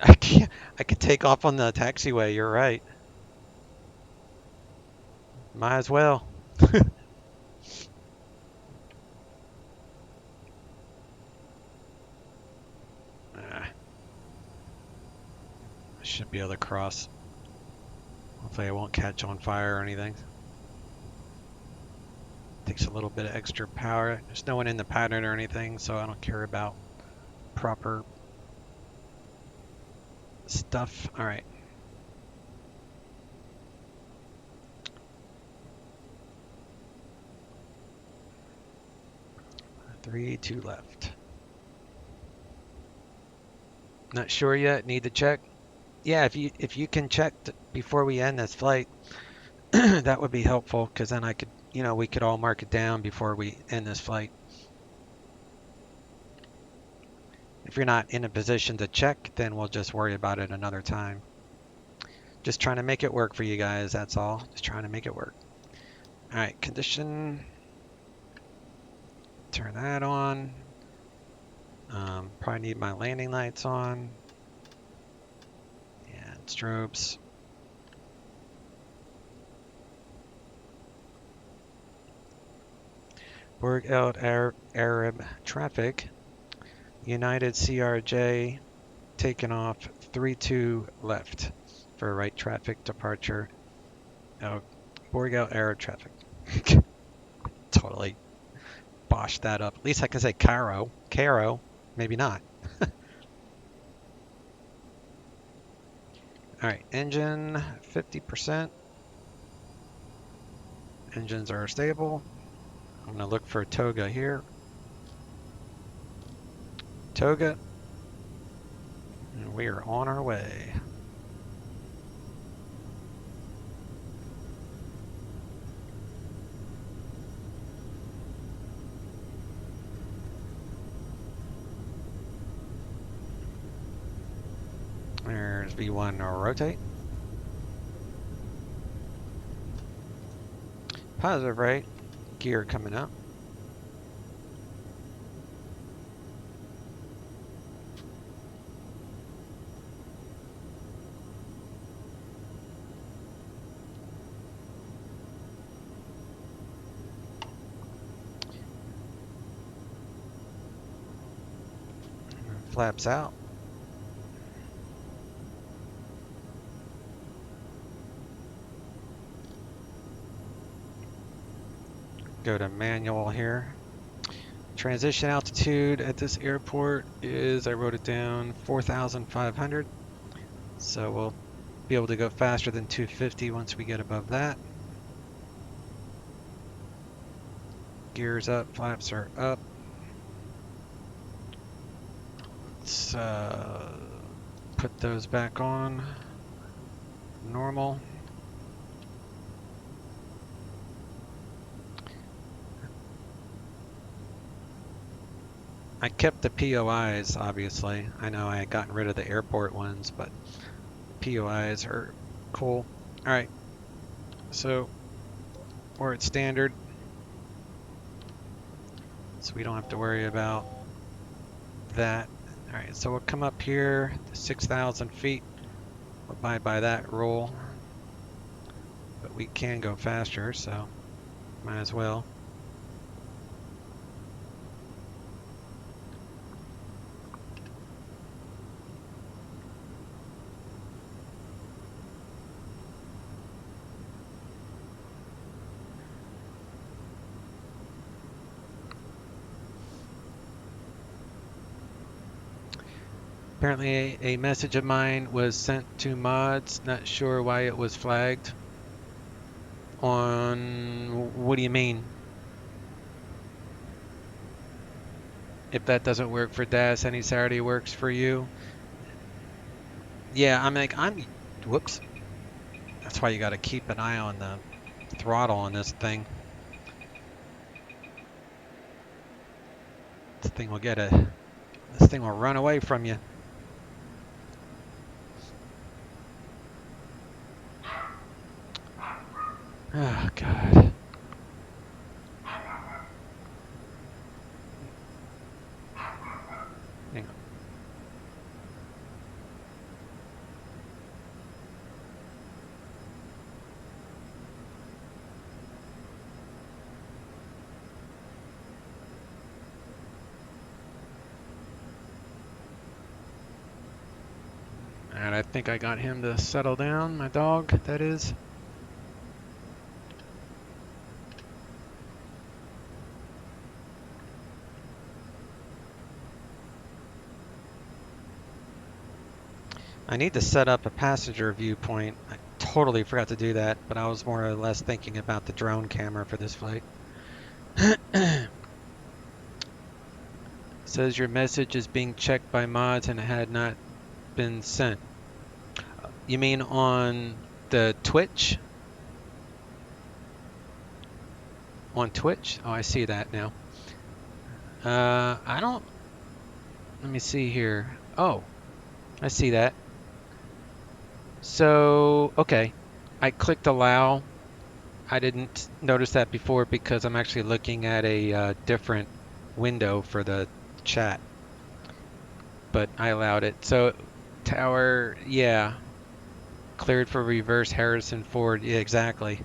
I could take off on the taxiway, you're right. Might as well. I should be able to cross. Hopefully I won't catch on fire or anything. Takes a little bit of extra power. There's no one in the pattern or anything, so I don't care about proper stuff. All right. Three, two left. Not sure yet. Need to check. Yeah, if you can check before we end this flight, that would be helpful because then I could, we could all mark it down before we end this flight. If you're not in a position to check, then we'll just worry about it another time. Just trying to make it work for you guys, that's all. Just trying to make it work. All right, condition. Turn that on. Probably need my landing lights on. And strobes. Borg out Arab traffic. United CRJ taking off 32 left for right traffic departure. Oh, Borg out Arab traffic. Totally boshed that up. At least I can say Cairo. Cairo, maybe not. All right, engine 50%. Engines are stable. I'm gonna look for Toga here. Toga. And we are on our way. There's V1 rotate. Positive right. Gear coming up. Flaps out. Go to manual here. Transition altitude at this airport is, I wrote it down, 4,500. So we'll be able to go faster than 250 once we get above that. Gears up, flaps are up. Let's put those back on. Normal. I kept the POIs, obviously. I know I had gotten rid of the airport ones, but POIs are cool. All right, so we're at standard, so we don't have to worry about that. All right, so we'll come up here to 6,000 feet. We'll abide by that rule, but we can go faster, so might as well. Apparently a message of mine was sent to mods, not sure why it was flagged. On, what do you mean? If that doesn't work for DAS, any Saturday works for you? Yeah, whoops. That's why you gotta keep an eye on the throttle on this thing. This thing will run away from you. Oh, God. Hang on. And I think I got him to settle down, my dog, that is. I need to set up a passenger viewpoint. I totally forgot to do that, but I was more or less thinking about the drone camera for this flight. Says your message is being checked by mods and it had not been sent. You mean on the Twitch? On Twitch? Oh, I see that now. Let me see here. Oh, I see that. So, okay. I clicked allow. I didn't notice that before because I'm actually looking at a different window for the chat. But I allowed it. So, tower, yeah. Cleared for reverse Harrison Ford. Yeah, exactly.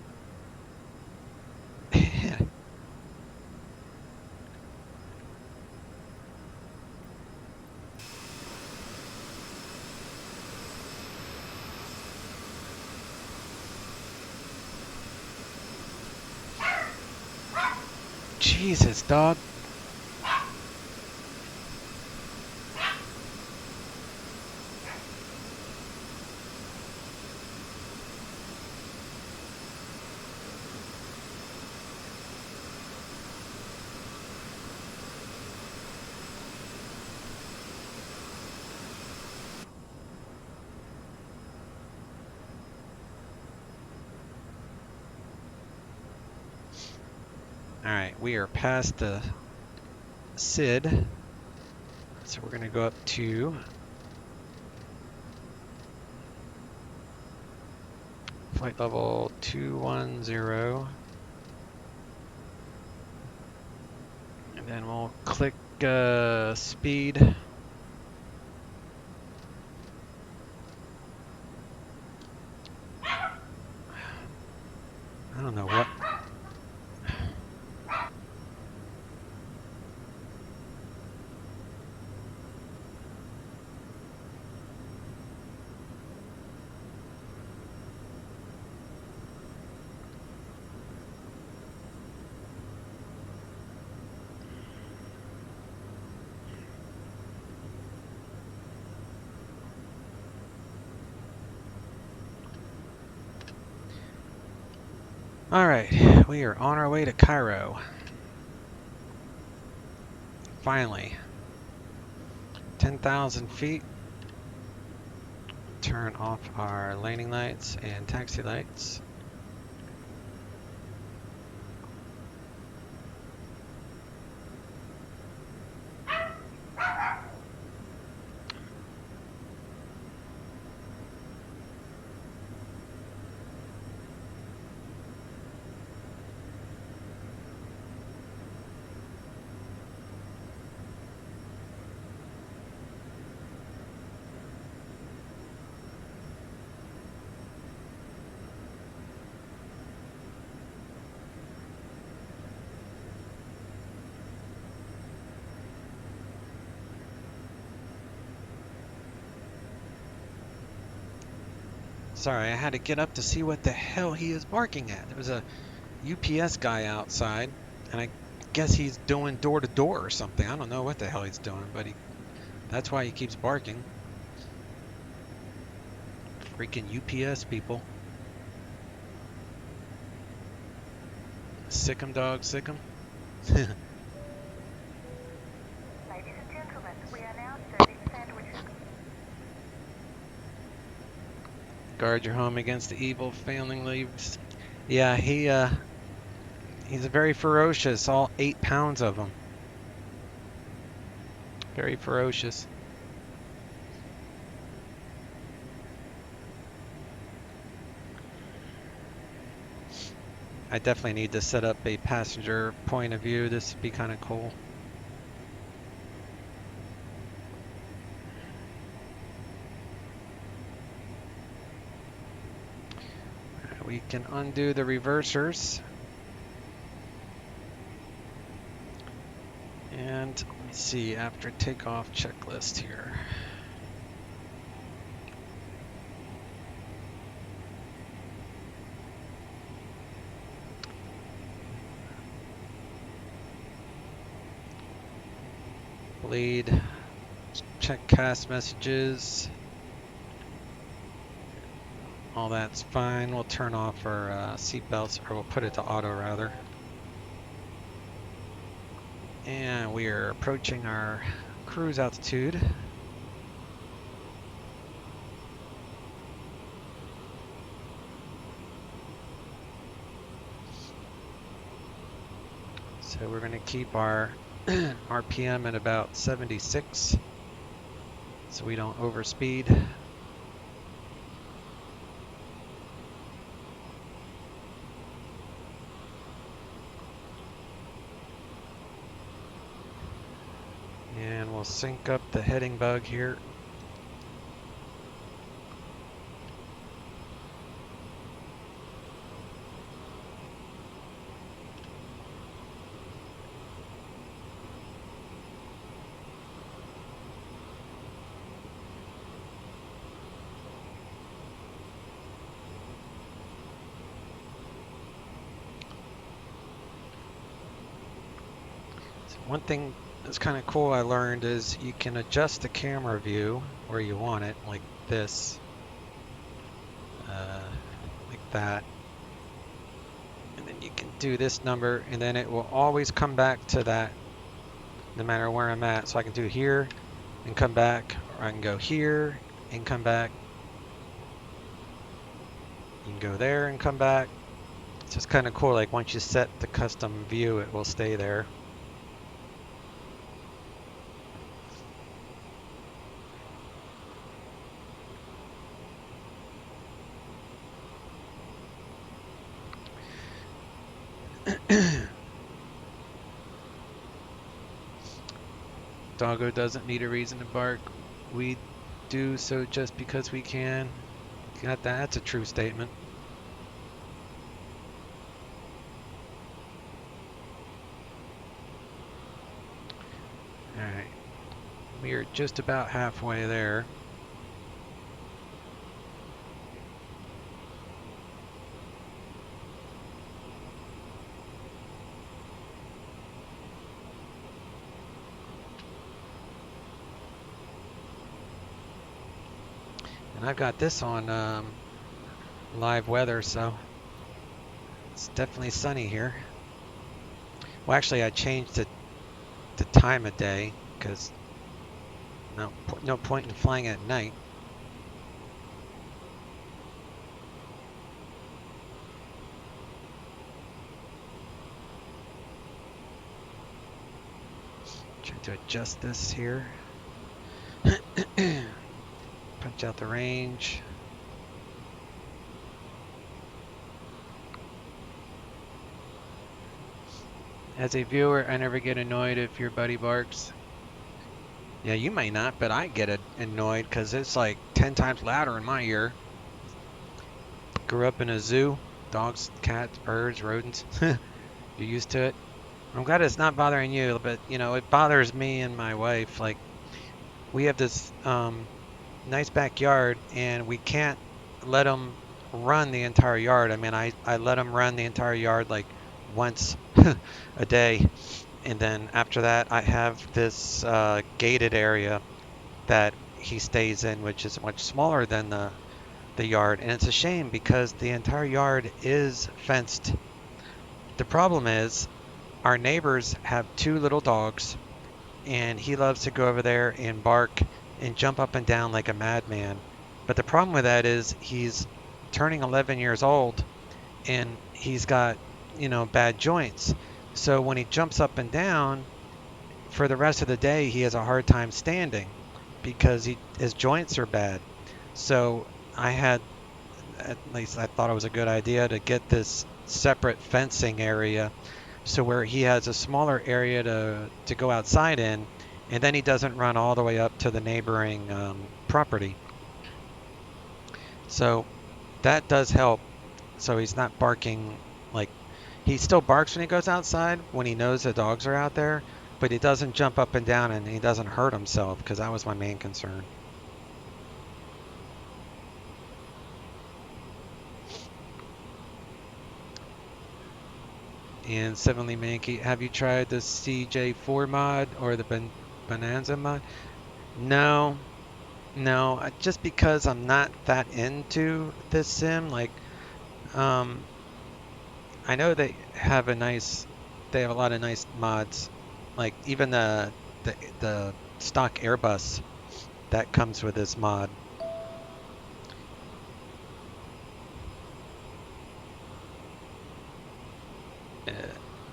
Jesus, dog. Alright, we are past the SID. So we're going to go up to flight level 210. And then we'll click speed. I don't know what. Alright, we are on our way to Cairo. Finally. 10,000 feet. Turn off our landing lights and taxi lights. Sorry, I had to get up to see what the hell he is barking at. There was a UPS guy outside, and I guess he's doing door to door or something. I don't know what the hell he's doing, but that's why he keeps barking. Freaking UPS people. Sick 'em, dog, sick 'em. Ladies and gentlemen, we are now serving sandwiches. Guard your home against the evil failing leaves. Yeah, he's very ferocious, all 8 pounds of him. Very ferocious. I definitely need to set up a passenger point of view. This would be kind of cool. We can undo the reversers. And let me see, after takeoff checklist here. Bleed. Check cast messages. All that's fine. We'll turn off our seat belts, or we'll put it to auto rather. And we are approaching our cruise altitude. So we're going to keep our RPM at about 76 so we don't overspeed. And we'll sync up the heading bug here. So one thing that's kind of cool I learned is you can adjust the camera view where you want it, like this, like that, and then you can do this number, and then it will always come back to that no matter where I'm at. So I can do here and come back, or I can go here and come back. You can go there and come back. It's just kind of cool, like once you set the custom view, it will stay there. Doggo doesn't need a reason to bark. We do so just because we can. Got that? That's a true statement. Alright. We are just about halfway there. And I've got this on live weather, so it's definitely sunny here. Well, actually, I changed the time of day because no point in flying at night. Try to adjust this here. Punch out the range. As a viewer, I never get annoyed if your buddy barks. Yeah, you may not, but I get annoyed because it's like 10 times louder in my ear. Grew up in a zoo. Dogs, cats, birds, rodents. You're used to it. I'm glad it's not bothering you, but you know, it bothers me and my wife. Like, we have this nice backyard, and we can't let him run the entire yard. I mean, I let him run the entire yard like once a day. And then after that, I have this gated area that he stays in, which is much smaller than the yard. And it's a shame because the entire yard is fenced. The problem is our neighbors have 2 little dogs, and he loves to go over there and bark and jump up and down like a madman. But the problem with that is he's turning 11 years old and he's got, bad joints. So when he jumps up and down, for the rest of the day, he has a hard time standing because his joints are bad. So at least I thought it was a good idea to get this separate fencing area so where he has a smaller area to go outside in, and then he doesn't run all the way up to the neighboring property. So that does help. So he's not barking like he still barks when he goes outside when he knows the dogs are out there, but he doesn't jump up and down and he doesn't hurt himself because that was my main concern. And Sevenly Mankey, have you tried the CJ4 mod or the Bonanza mod? No, just because I'm not that into this sim. Like, I know they have a lot of nice mods. Like even the stock Airbus that comes with this mod.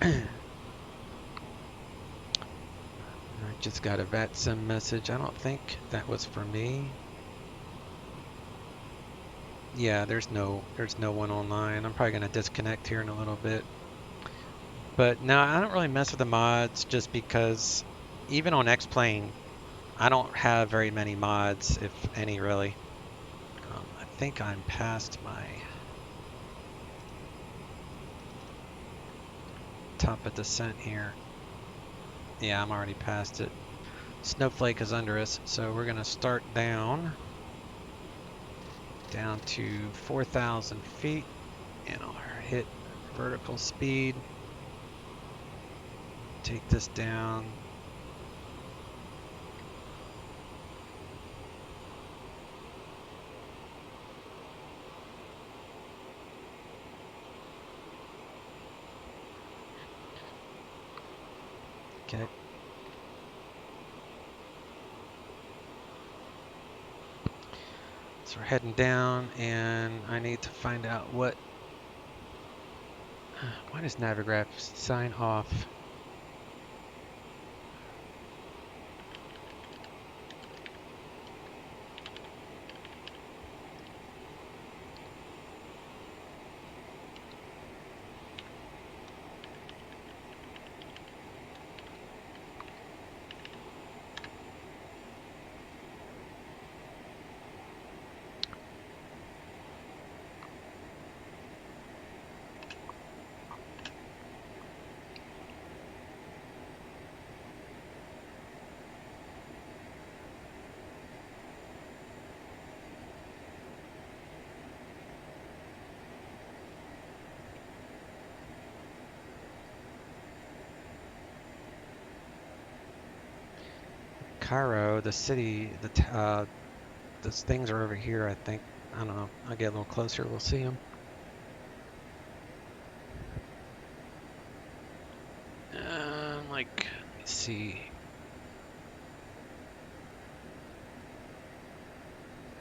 I just got a VATSIM message. I don't think that was for me. Yeah, there's no one online. I'm probably gonna disconnect here in a little bit. But no, I don't really mess with the mods just because even on X-Plane, I don't have very many mods, if any, really. I think I'm past my top of descent here. Yeah, I'm already past it. Snowflake is under us, so we're gonna start down to 4,000 feet, and I'll hit vertical speed. Take this down. Okay. So we're heading down, and I need to find out why does Navigraph sign off? Cairo, the city, those things are over here, I think. I don't know. I'll get a little closer. We'll see them. Let's see.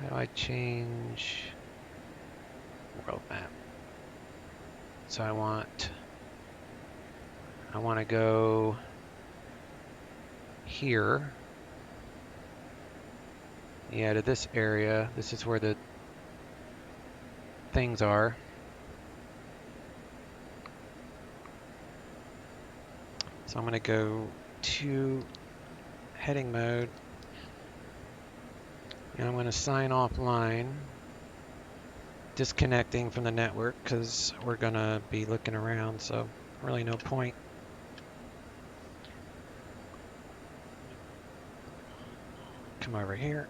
How do I change world map? So I want to go here. Yeah, to this area. This is where the things are. So I'm going to go to heading mode. And I'm going to sign offline. Disconnecting from the network because we're going to be looking around, so really no point. Come over here.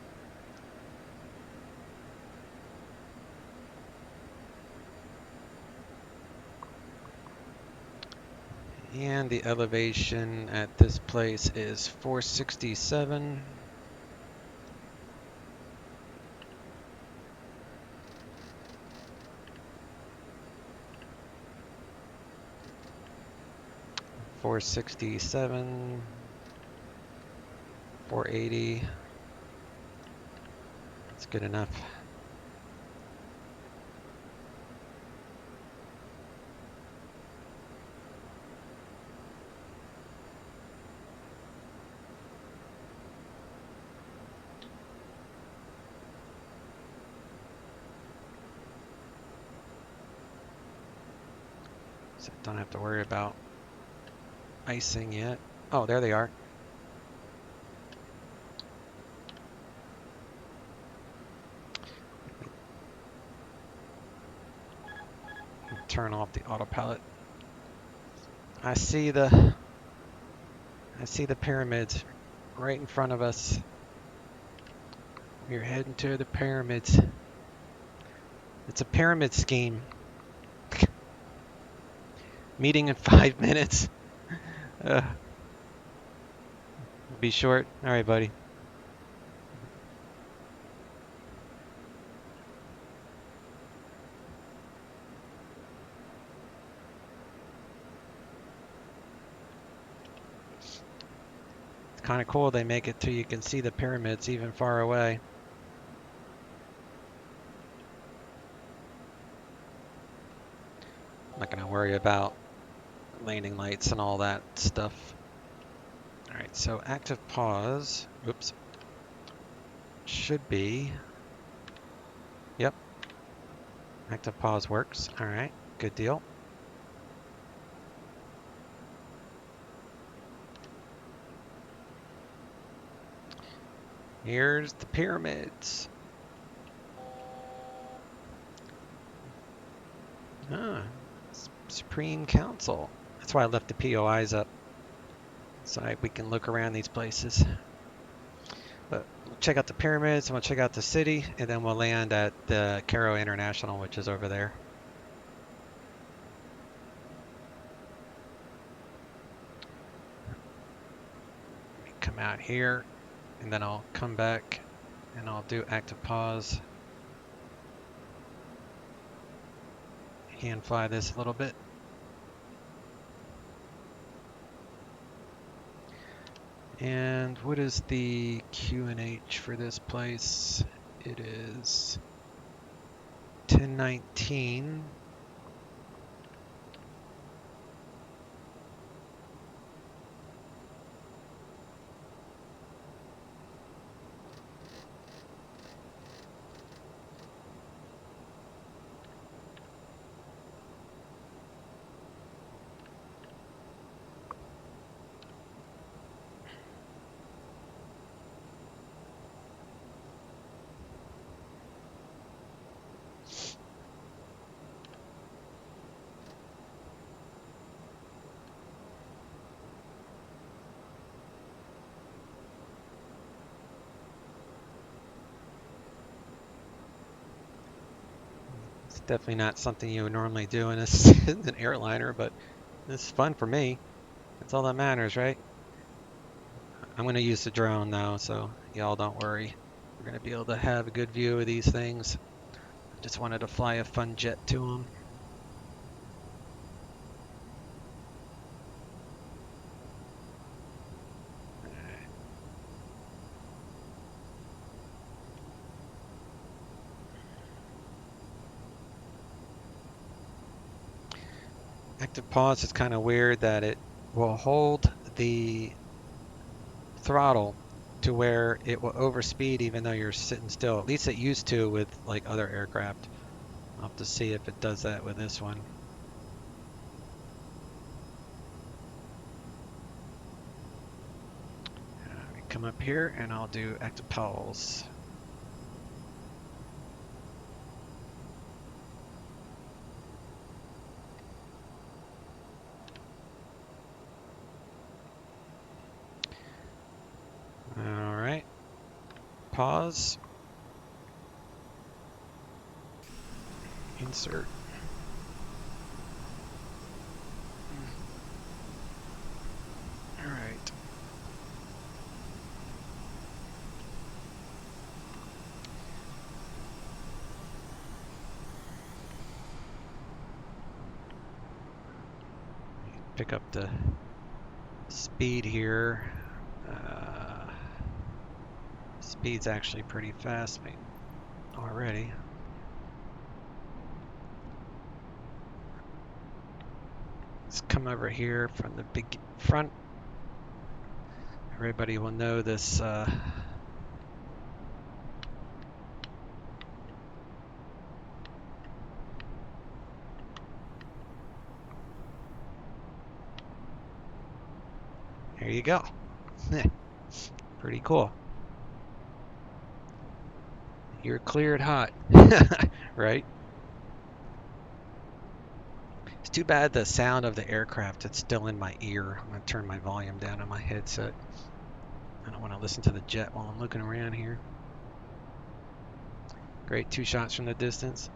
And the elevation at this place is 467. $467, 480. That's good enough. So don't have to worry about icing yet. Oh, there they are. Turn off the autopilot. I see the pyramids right in front of us. We're heading to the pyramids. It's a pyramid scheme. Meeting in 5 minutes. Be short. All right, buddy. It's kind of cool. They make it so you can see the pyramids even far away. I'm not going to worry about landing lights and all that stuff. All right, so active pause. Oops. Should be. Yep. Active pause works. All right, good deal. Here's the pyramids. Ah, Supreme Council. That's why I left the POIs up, so we can look around these places. But we'll check out the pyramids, and we'll check out the city, and then we'll land at the Cairo International, which is over there. Let me come out here, and then I'll come back, and I'll do active pause. Hand fly this a little bit. And what is the QNH for this place? It is 1019. It's definitely not something you would normally do in an airliner, but it's fun for me. That's all that matters, right? I'm going to use the drone though, so y'all don't worry. We're going to be able to have a good view of these things. I just wanted to fly a fun jet to them. Active pause is kind of weird that it will hold the throttle to where it will overspeed even though you're sitting still. At least it used to with like other aircraft. I'll have to see if it does that with this one. Come up here and I'll do active pause. All right, pause, insert. pick up the speed here. Speed's actually pretty fast already. Let's come over here from the big front. Everybody will know this. There you go. Pretty cool. You're cleared hot, right? It's too bad the sound of the aircraft is still in my ear. I'm going to turn my volume down on my headset. I don't want to listen to the jet while I'm looking around here. Great 2 shots from the distance.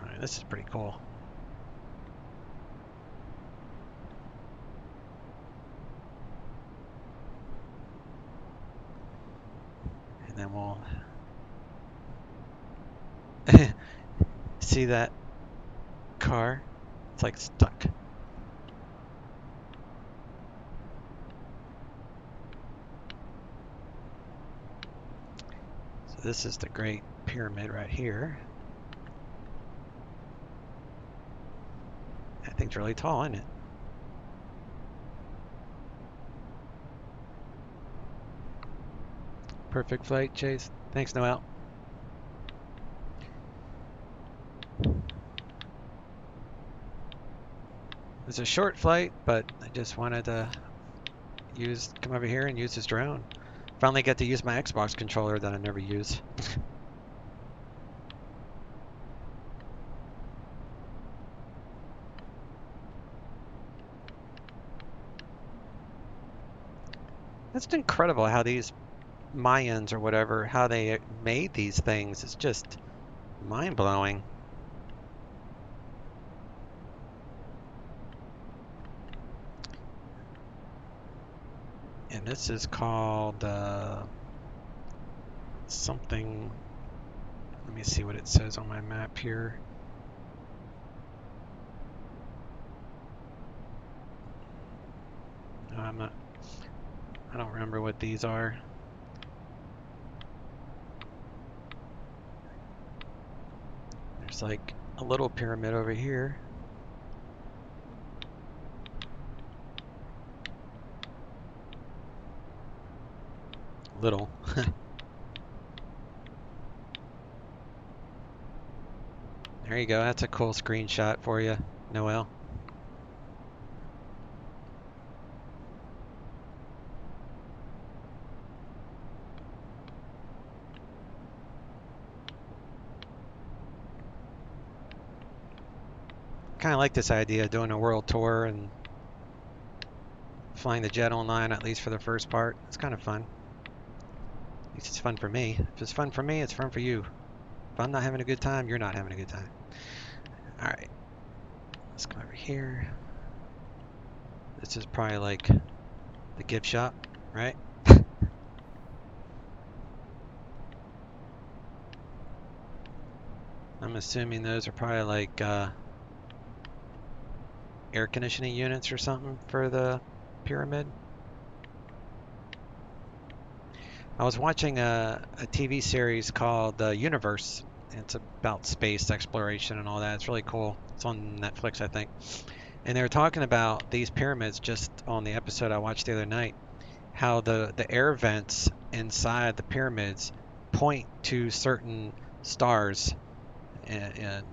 All right, this is pretty cool. And then we'll see that car. It's like stuck. So this is the Great Pyramid right here. That thing's really tall, isn't it? Perfect flight, Chase. Thanks, Noel. It's a short flight, but I just wanted to come over here and use this drone. Finally get to use my Xbox controller that I never use. It's incredible how these Mayans or whatever, how they made these things. It's just mind-blowing. And this is called something. Let me see what it says on my map here. No, I don't remember what these are. There's like a little pyramid over here. Little. There you go. That's a cool screenshot for you, Noel. Kind of like this idea of doing a world tour and flying the jet online, at least for the first part. It's kind of fun. At least it's fun for me. If it's fun for me, it's fun for you. If I'm not having a good time, you're not having a good time. All right. Let's come over here. This is probably like the gift shop, right? I'm assuming those are probably like air conditioning units or something for the pyramid. I was watching a TV series called Universe. It's about space exploration and all that. It's really cool. It's on Netflix, I think. And they were talking about these pyramids just on the episode I watched the other night. How the air vents inside the pyramids point to certain stars and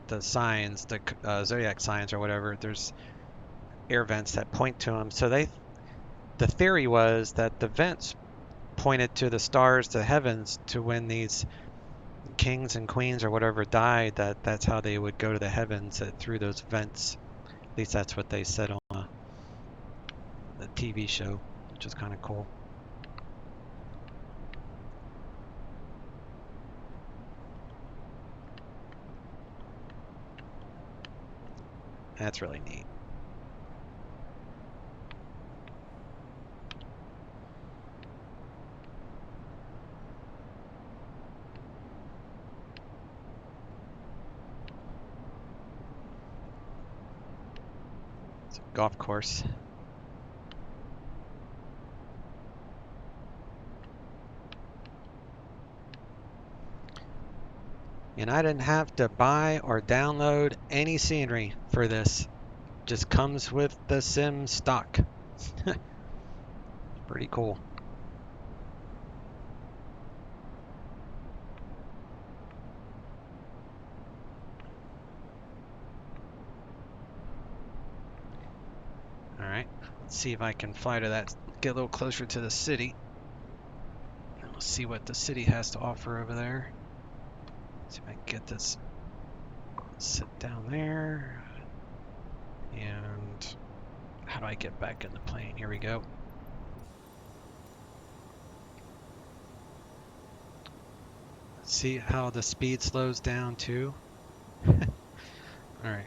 the signs, the zodiac signs or whatever. There's air vents that point to them. So the theory was that the vents pointed to the stars, the heavens, to when these kings and queens or whatever died, that's how they would go to the heavens, through those vents. At least that's what they said on the TV show, which is kind of cool. That's really neat. It's a golf course. And I didn't have to buy or download any scenery for this. Just comes with the sim stock. Pretty cool. Alright, let's see if I can fly to that, get a little closer to the city. And we'll see what the city has to offer over there. See if I can get this, sit down there. And how do I get back in the plane? Here we go. Let's see how the speed slows down too. Alright.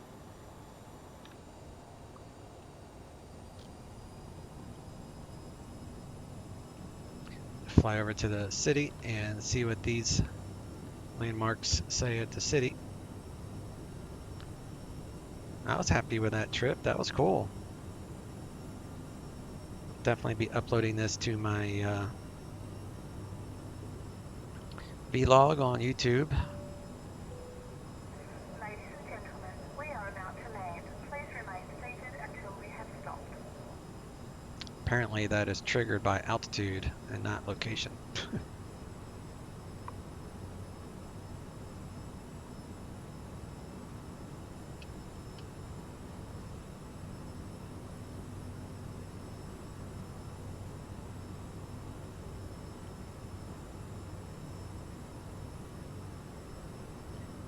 Fly over to the city and see what these landmarks say at the city. I was happy with that trip. That was cool. Definitely be uploading this to my vlog on YouTube. Ladies and gentlemen, we are about to land. Please remain seated until we have stopped. Apparently that is triggered by altitude and not location.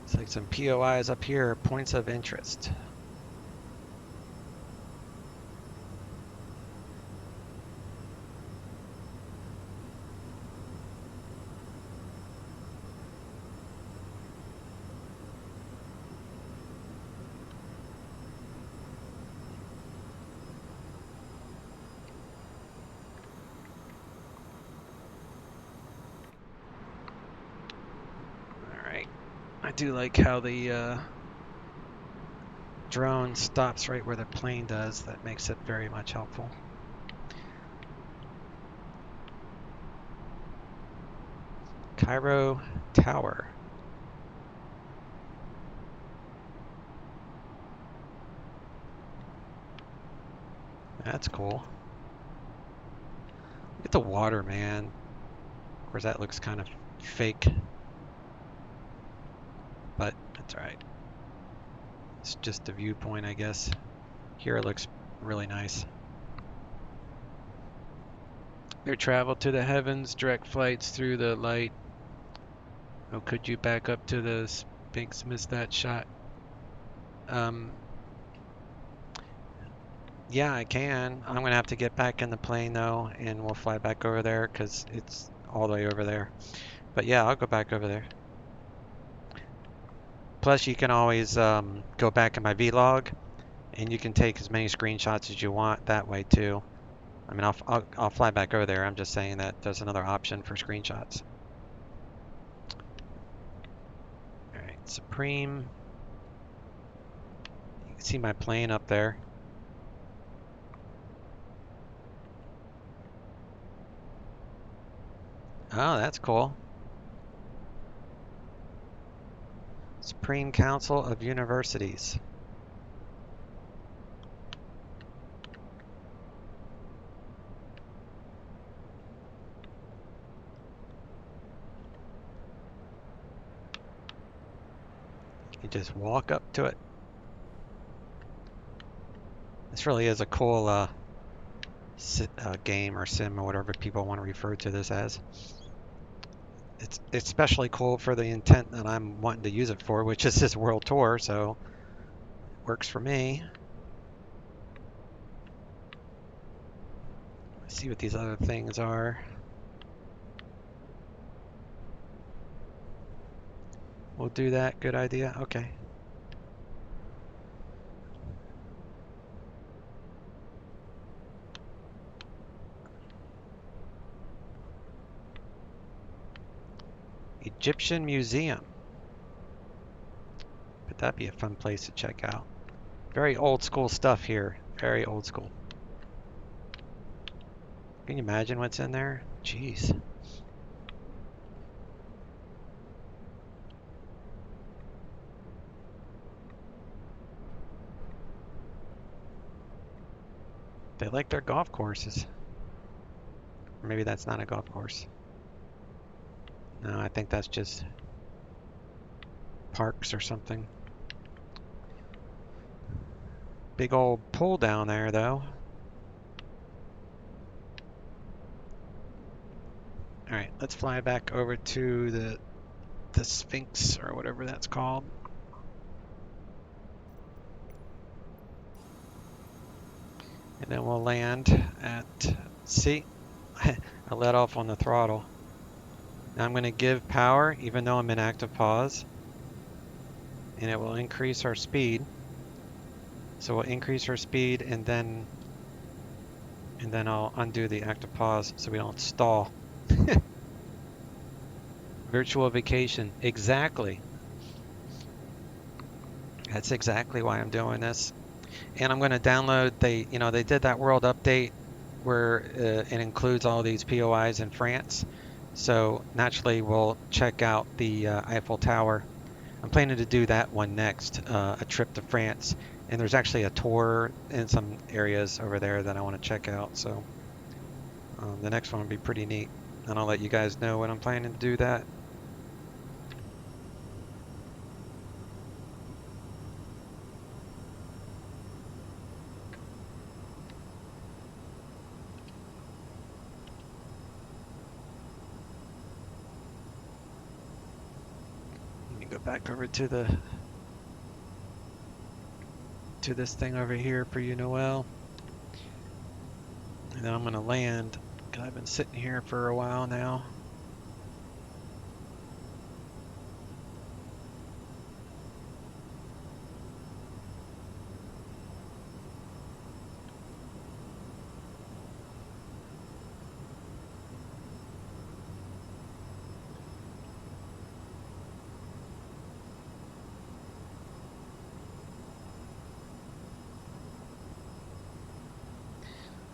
Looks like some POIs up here, points of interest. I do like how the drone stops right where the plane does. That makes it very much helpful. Cairo Tower. That's cool. Look at the water, man. Of course, that looks kind of fake. But that's alright. It's just a viewpoint, I guess. Here it looks really nice. Air travel to the heavens, direct flights through the light. Oh, could you back up to the Sphinx? Missed that shot. Yeah, I can. I'm gonna have to get back in the plane though, and we'll fly back over there because it's all the way over there. But yeah, I'll go back over there. Plus, you can always go back in my vlog, and you can take as many screenshots as you want that way too. I mean, I'll fly back over there. I'm just saying that there's another option for screenshots. All right, Supreme. You can see my plane up there. Oh, that's cool. Supreme Council of Universities. You just walk up to it. This really is a cool game or sim or whatever people want to refer to this as. It's especially cool for the intent that I'm wanting to use it for, which is this world tour, so it works for me. Let's see what these other things are. We'll do that. Good idea. Okay. Egyptian Museum. But that'd be a fun place to check out. Very old school stuff here. Very old school. Can you imagine what's in there? Jeez. They like their golf courses. Or maybe that's not a golf course. No, I think that's just parks or something. Big old pool down there, though. Alright, let's fly back over to the Sphinx, or whatever that's called. And then we'll land at, see, I let off on the throttle. Now I'm going to give power, even though I'm in active pause. And it will increase our speed. So we'll increase our speed, and then I'll undo the active pause so we don't stall. Virtual vacation, exactly. That's exactly why I'm doing this. And I'm going to download, they did that world update where it includes all these POIs in France. So naturally we'll check out the Eiffel Tower. I'm planning to do that one next, a trip to France. And there's actually a tour in some areas over there that I want to check out. So the next one will be pretty neat. And I'll let you guys know when I'm planning to do that. Let me go back over to this thing over here for you, Noel. And then I'm going to land, because I've been sitting here for a while now.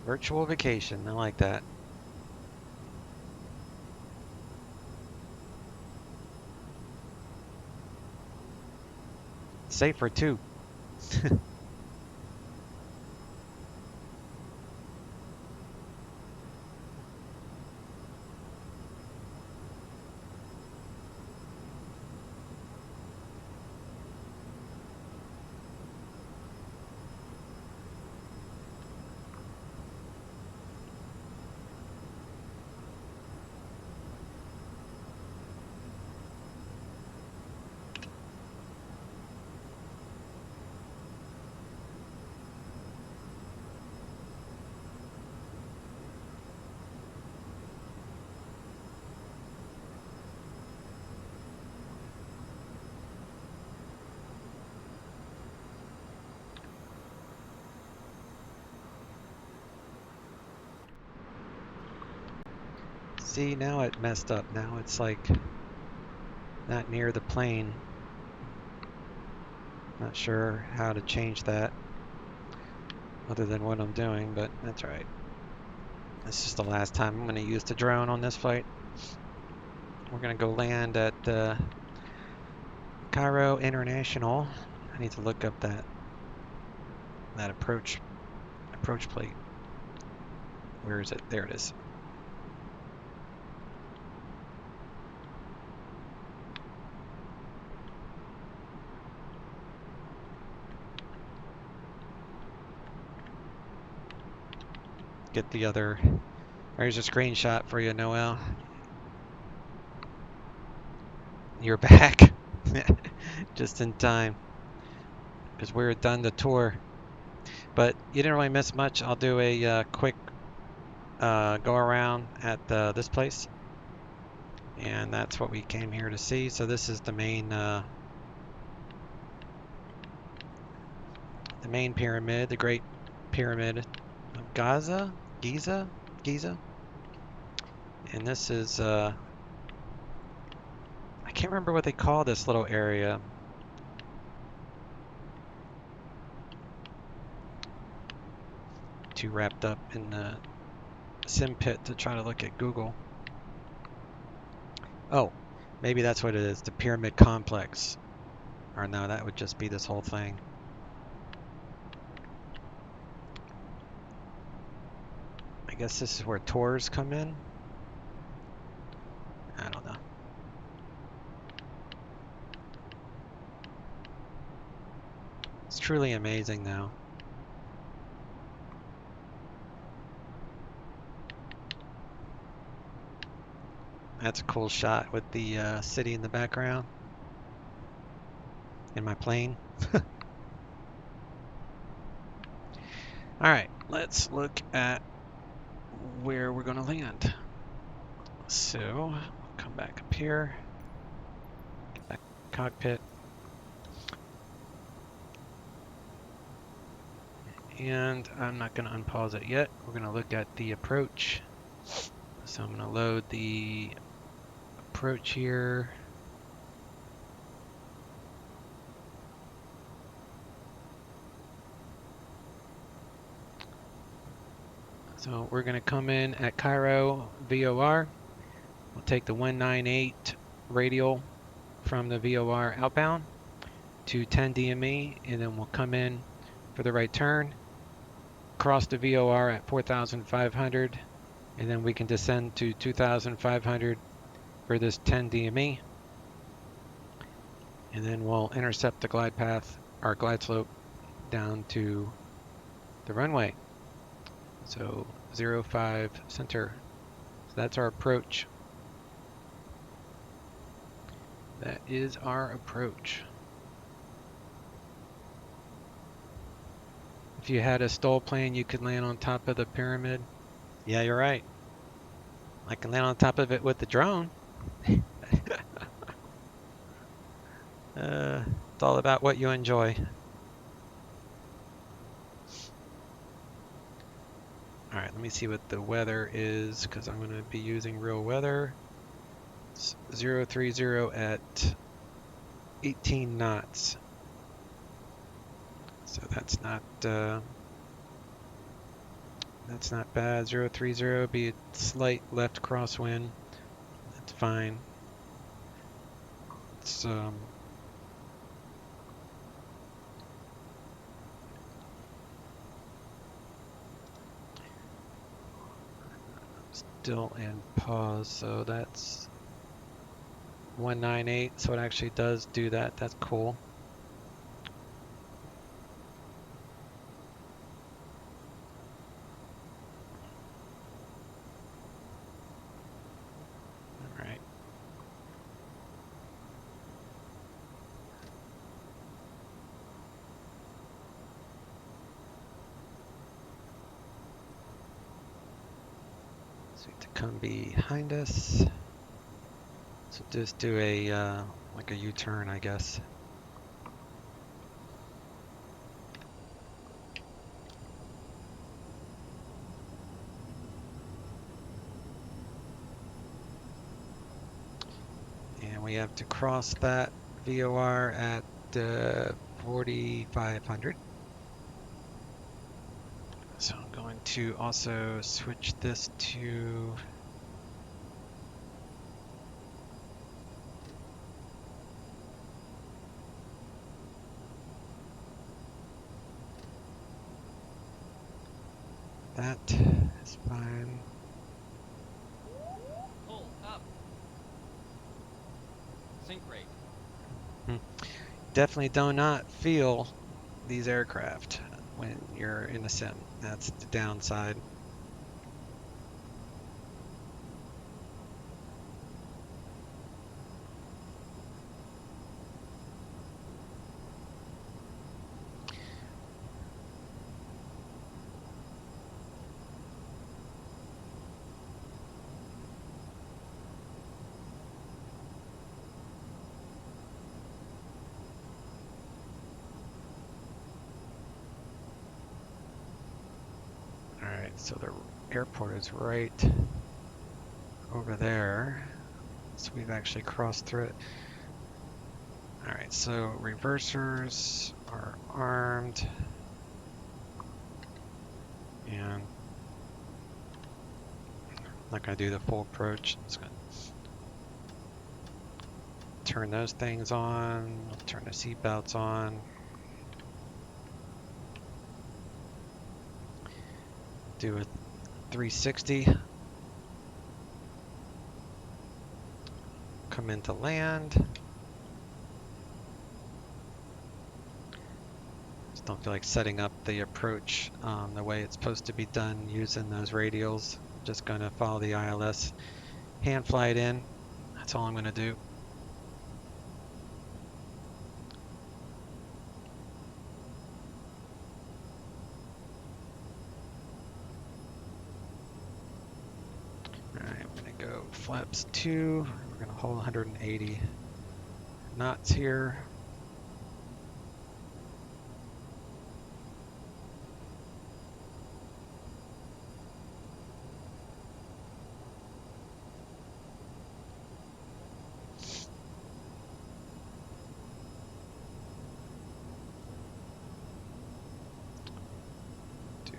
Virtual vacation, I like that. Safer too. See, now it messed up. Now it's like not near the plane. Not sure how to change that other than what I'm doing, but that's alright. This is the last time I'm going to use the drone on this flight. We're going to go land at Cairo International. I need to look up that approach plate. Where is it? There it is. Get the other. There's a screenshot for you, Noel. You're back. Just in time. Because we're done the tour. But you didn't really miss much. I'll do a quick go around at this place. And that's what we came here to see. So this is the main pyramid, the Great Pyramid of Giza. And this is I can't remember what they call this little area. too wrapped up in the sim pit to try to look at Google. Oh, maybe that's what it is, the pyramid complex. Or no, that would just be this whole thing. I guess this is where tours come in. I don't know. It's truly amazing though. That's a cool shot with the city in the background. In my plane. Alright, let's look at where we're going to land. So, come back up here. Get back to the cockpit. And I'm not going to unpause it yet. We're going to look at the approach. So I'm going to load the approach here. So we're going to come in at Cairo VOR. We'll take the 198 radial from the VOR outbound to 10 DME, and then we'll come in for the right turn, cross the VOR at 4,500, and then we can descend to 2,500 for this 10 DME, and then we'll intercept the glide path, our glide slope, down to the runway. So 05 center. So that's our approach. That is our approach. If you had a STOL plane, you could land on top of the pyramid. Yeah, you're right. I can land on top of it with the drone. It's all about what you enjoy. Alright, let me see what the weather is, because I'm going to be using real weather. It's 030 at 18 knots. So that's not bad. 030, be a slight left crosswind. That's fine. It's still in pause, so that's 198, so it actually does do that. That's cool. All right. So to come behind us. So just do a like a U-turn, I guess. And we have to cross that VOR at 4,500. So I'm going to also switch this to that is fine. Pull up. Sync rate. Definitely do not feel these aircraft when you're in a sim. That's the downside. Alright, so the airport is right over there. So we've actually crossed through it. Alright, so reversers are armed. And I'm not going to do the full approach. I'm just going to turn those things on. I'll turn the seat belts on. Do a 360. Come into land. Just don't feel like setting up the approach the way it's supposed to be done using those radials. Just going to follow the ILS, hand fly it in. That's all I'm going to do. Alright, I'm going to go flaps 2. We're going to hold 180 knots here. Do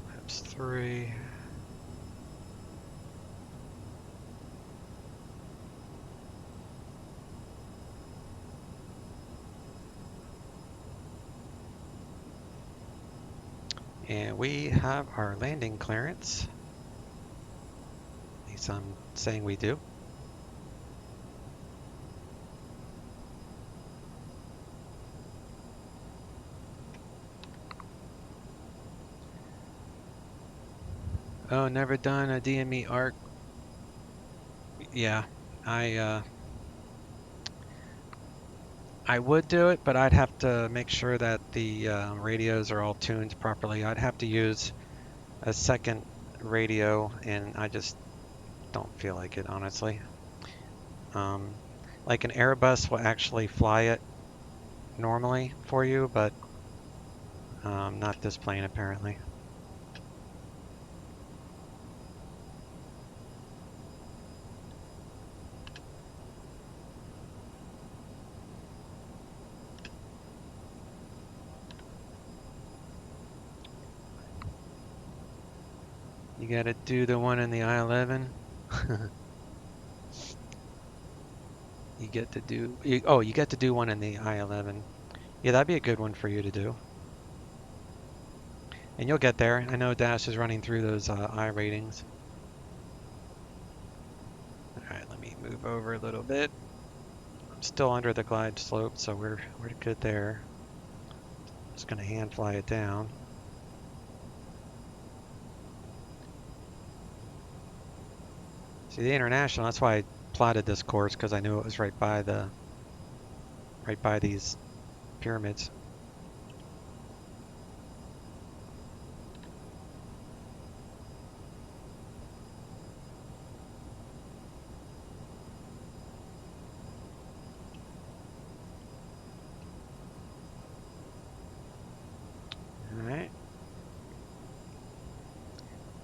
flaps 3. And we have our landing clearance. At least I'm saying we do. Oh, never done a DME arc. Yeah, I would do it, but I'd have to make sure that the radios are all tuned properly. I'd have to use a second radio, and I just don't feel like it, honestly. Like an Airbus will actually fly it normally for you, but not this plane apparently. You gotta do the one in the I-11. You get to do, you get to do one in the I-11. Yeah, that'd be a good one for you to do. And you'll get there. I know Dash is running through those I ratings. Alright, let me move over a little bit. I'm still under the glide slope, so we're good there. Just gonna hand fly it down. See, the International, that's why I plotted this course, because I knew it was right by these pyramids. Alright.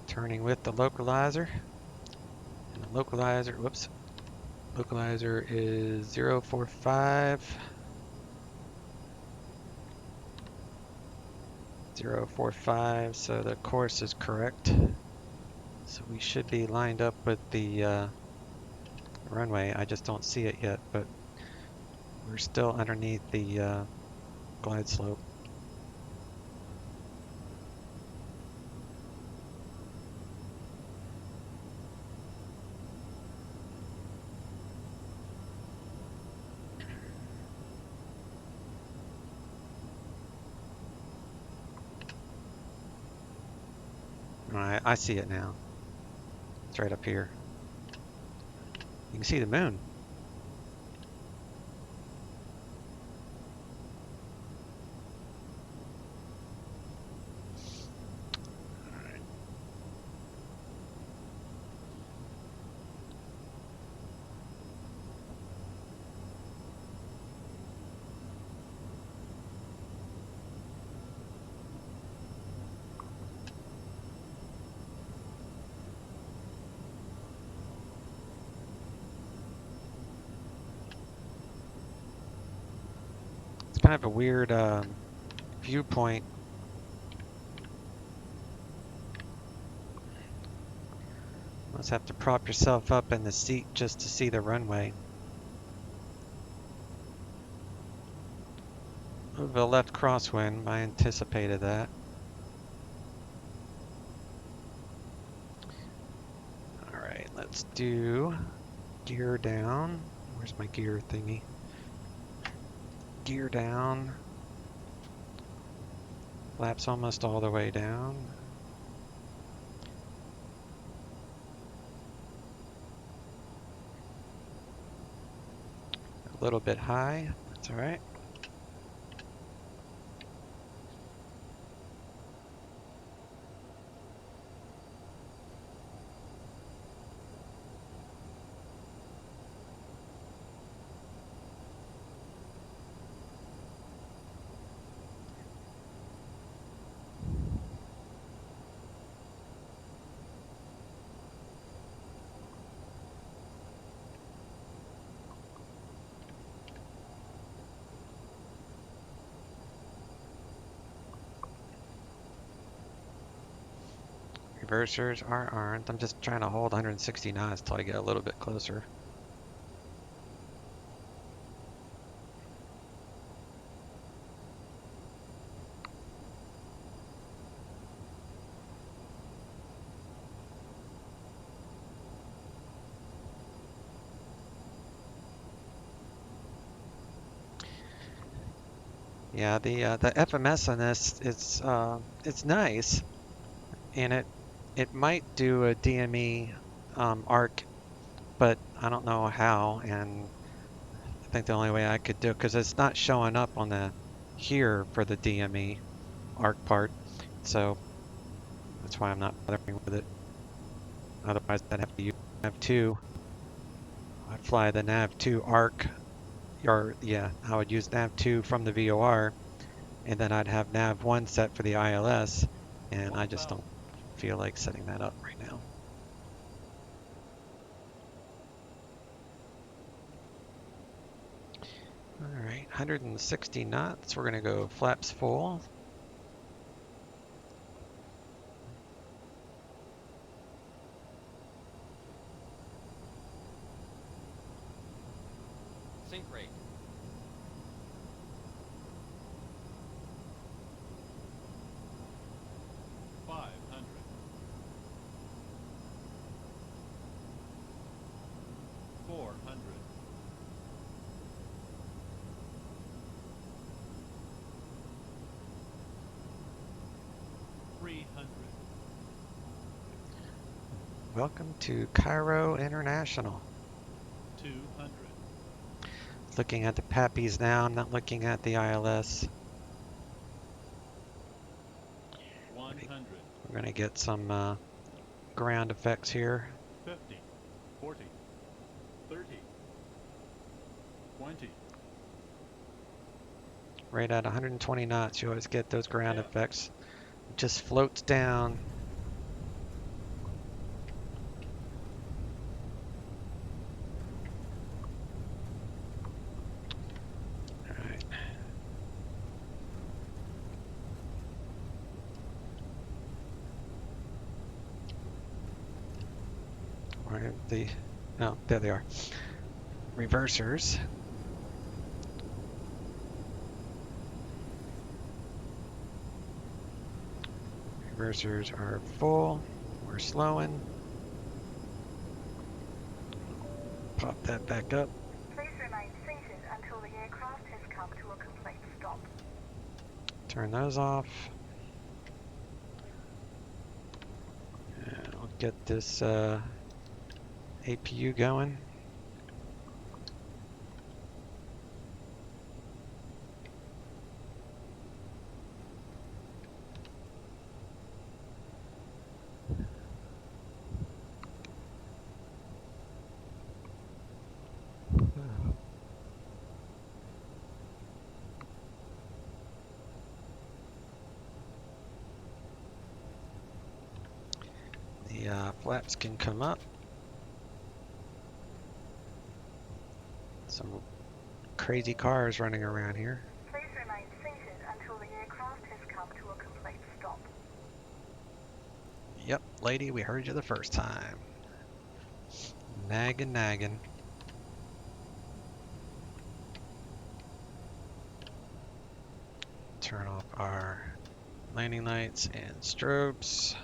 Turning with the localizer. And the localizer, whoops. Localizer is 045. 045, so the course is correct. So we should be lined up with the runway. I just don't see it yet, but we're still underneath the glide slope. Alright, I see it now. It's right up here. You can see the moon. Kind of a weird viewpoint almost have to prop yourself up in the seat just to see the runway. Move a left crosswind, I anticipated that. Alright, let's do gear down. Where's my gear thingy? Gear down. Flaps almost all the way down. A little bit high, that's alright. Reversers aren't. I'm just trying to hold 160 knots till I get a little bit closer. Yeah, the FMS on this it's nice, and it might do a DME arc, but I don't know how. And I think the only way I could do it, because it's not showing up on the here for the DME arc part, so that's why I'm not bothering with it. Otherwise, I'd have to use nav2. I'd fly the nav2 arc, or yeah, I would use nav2 from the VOR, and then I'd have nav1 set for the ILS, and I just don't feel like setting that up right now. All right, 160 knots. We're going to go flaps full. Sync rate. Welcome to Cairo International. 200. Looking at the PAPIs now, I'm not looking at the ILS. 100. We're going to get some ground effects here. 50, 40, 30, 20. Right at 120 knots, you always get those ground effects. It just floats down. No, there they are. Reversers. Reversers are full. We're slowing. Pop that back up. Please remain seated until the aircraft has come to a complete stop. Turn those off. And I'll get this APU going. The flaps can come up. Some crazy cars running around here. Please remain seated until the aircraft has come to a complete stop. Yep, lady, we heard you the first time. Nagging. Turn off our landing lights and strobes.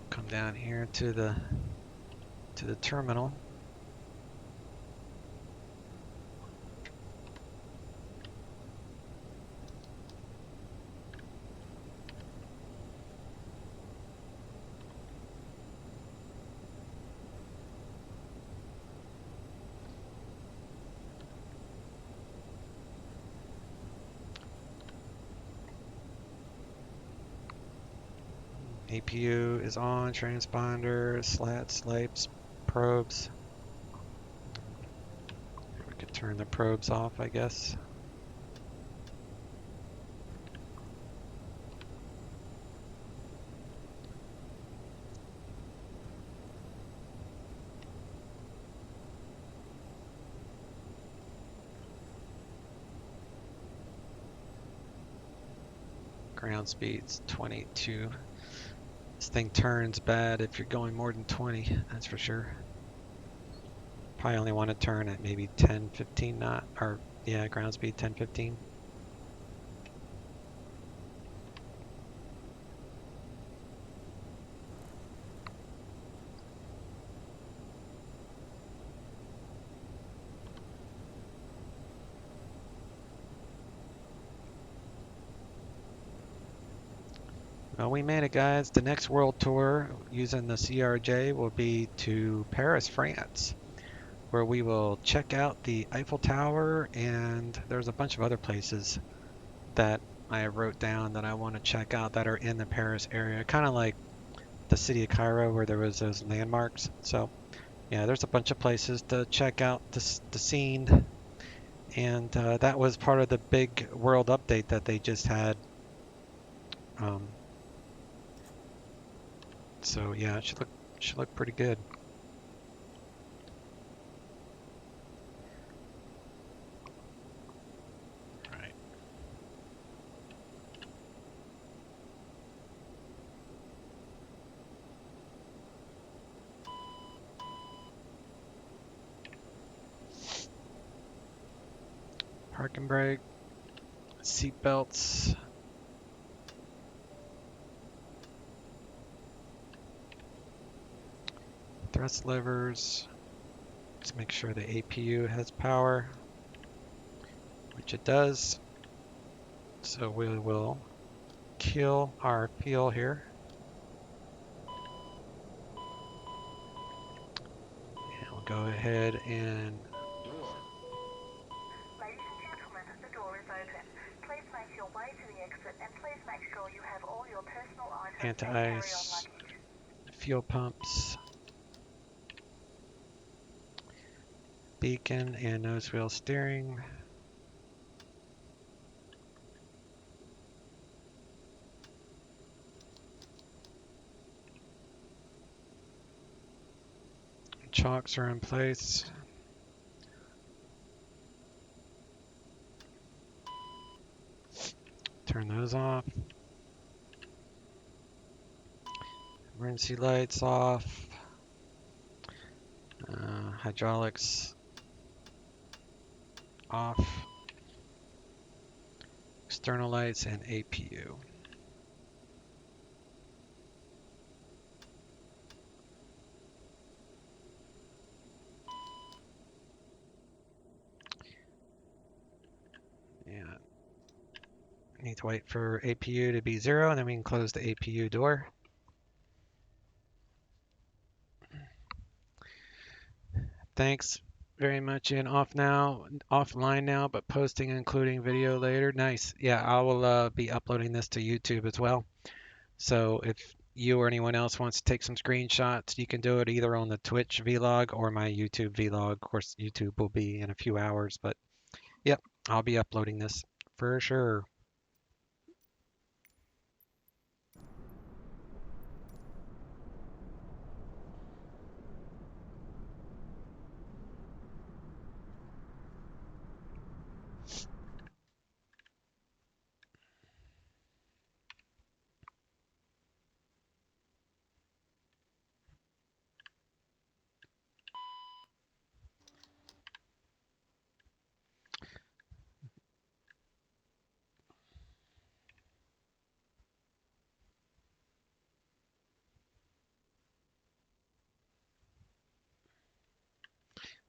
Come down here to the terminal. APU is on, transponder, slats, slipes, probes. We could turn the probes off, I guess. Ground speed's 22. This thing turns bad if you're going more than 20, that's for sure. Probably only want to turn at maybe 10, 15 knot, or yeah, ground speed 10, 15. Well, we made it, guys. The next world tour using the CRJ will be to Paris, France, where we will check out the Eiffel Tower, and there's a bunch of other places that I wrote down that I want to check out that are in the Paris area, kind of like the city of Cairo where there was those landmarks. So yeah, there's a bunch of places to check out the scene, and that was part of the big world update that they just had. So yeah, it should look pretty good. All right. Parking brake, seat belts. Thrust levers. Let's make sure the APU has power, which it does. So we will kill our fuel here. And we'll go ahead and Ladies and gentlemen, the door is open. Please make your way to the exit and please make sure you have all your personal items and carry-on anti-ice, luggage. fuel pumps, beacon, and nose wheel steering. Chocks are in place. Turn those off. Emergency lights off. Hydraulics off. External lights and APU. Yeah. Need to wait for APU to be 0, and then we can close the APU door. Thanks very much. And offline now, but posting including video later. Nice. Yeah, I will be uploading this to YouTube as well. So if you or anyone else wants to take some screenshots, you can do it either on the Twitch vlog or my YouTube vlog. Of course, YouTube will be in a few hours, but yep, I'll be uploading this for sure.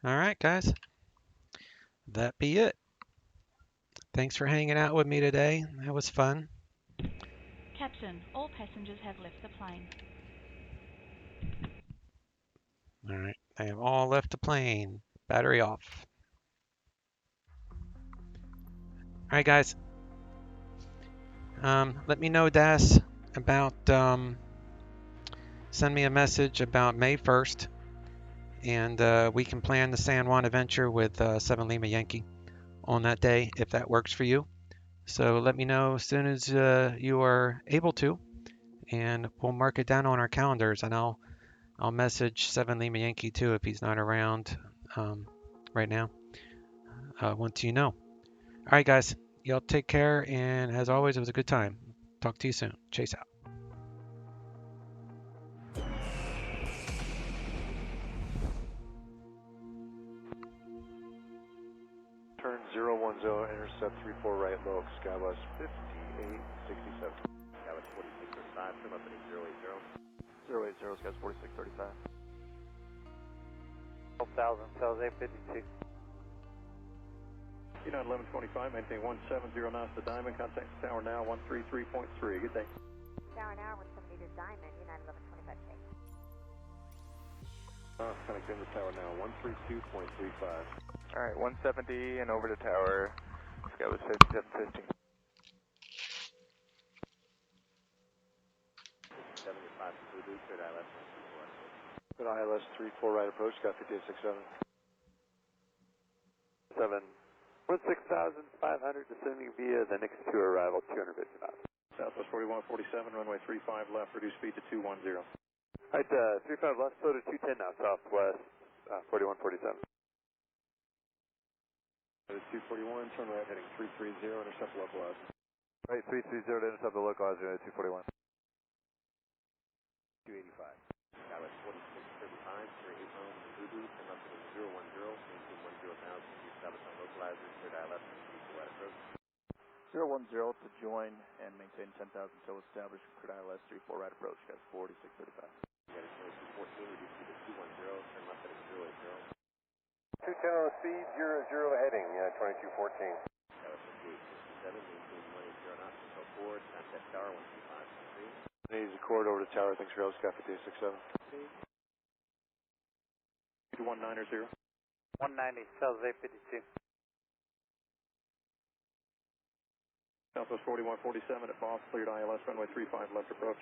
All right, guys. That be it. Thanks for hanging out with me today. That was fun. Captain, all passengers have left the plane. All right, they have all left the plane. Battery off. All right, guys. Let me know, Das, about send me a message about May 1st, and we can plan the San Juan adventure with 7 Lima Yankee on that day if that works for you. So let me know as soon as you are able to, and we'll mark it down on our calendars, and I'll message 7 Lima Yankee too if he's not around right now. Once you know. All right, guys. Y'all take care, and as always, it was a good time. Talk to you soon. Chase out. Turn 010, intercept 34 right, low, Skywest 5867. Skywest 4635, trim up heading 080. 080, Skywest 4635. 12,000, cells 852. United 1125, maintain 170 knots to Diamond, contact tower now 133.3. Good day. Tower now 170 to Diamond, United 1125K. Connect in the tower now 132.35. Alright, 170 and over to tower, Skywest 5750. 75 Voodoo, cleared ILS. Good ILS 34 right approach, got 5867. 16,500 descending via the next 2 arrival, 250 knots. Southwest 4147, runway 35 left, reduce speed to 210. Alright, 35 left, slow to 210 now, southwest 4147. 241, turn right heading 330, intercept localized. Right, 330 to intercept the localizer at 241. 285. Skywest 4635, clear 8 miles from Voodoo, trim up heading 010, maintain 10,000, establish on localizer, cleared ILS, and right approach. 010 to join and maintain 10,000 till established, cleared ILS 34 right approach, Skywest 4635. United 2214, reduce speed to 210, turn left heading 080. 210 speed, 00 heading, 2214. Skywest 5867, maintain 180 knots until forward, contact tower 125.3. Needs a corridor over to tower, thanks for Sky 5867. 1990. 190, cells 852. Southwest 4147 at Boss, cleared ILS, runway 35 left approach.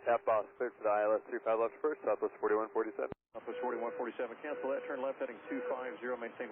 At Boss, cleared for the ILS 35 left first, southwest 4147. Southwest 4147, cancel that, turn left heading 250, maintain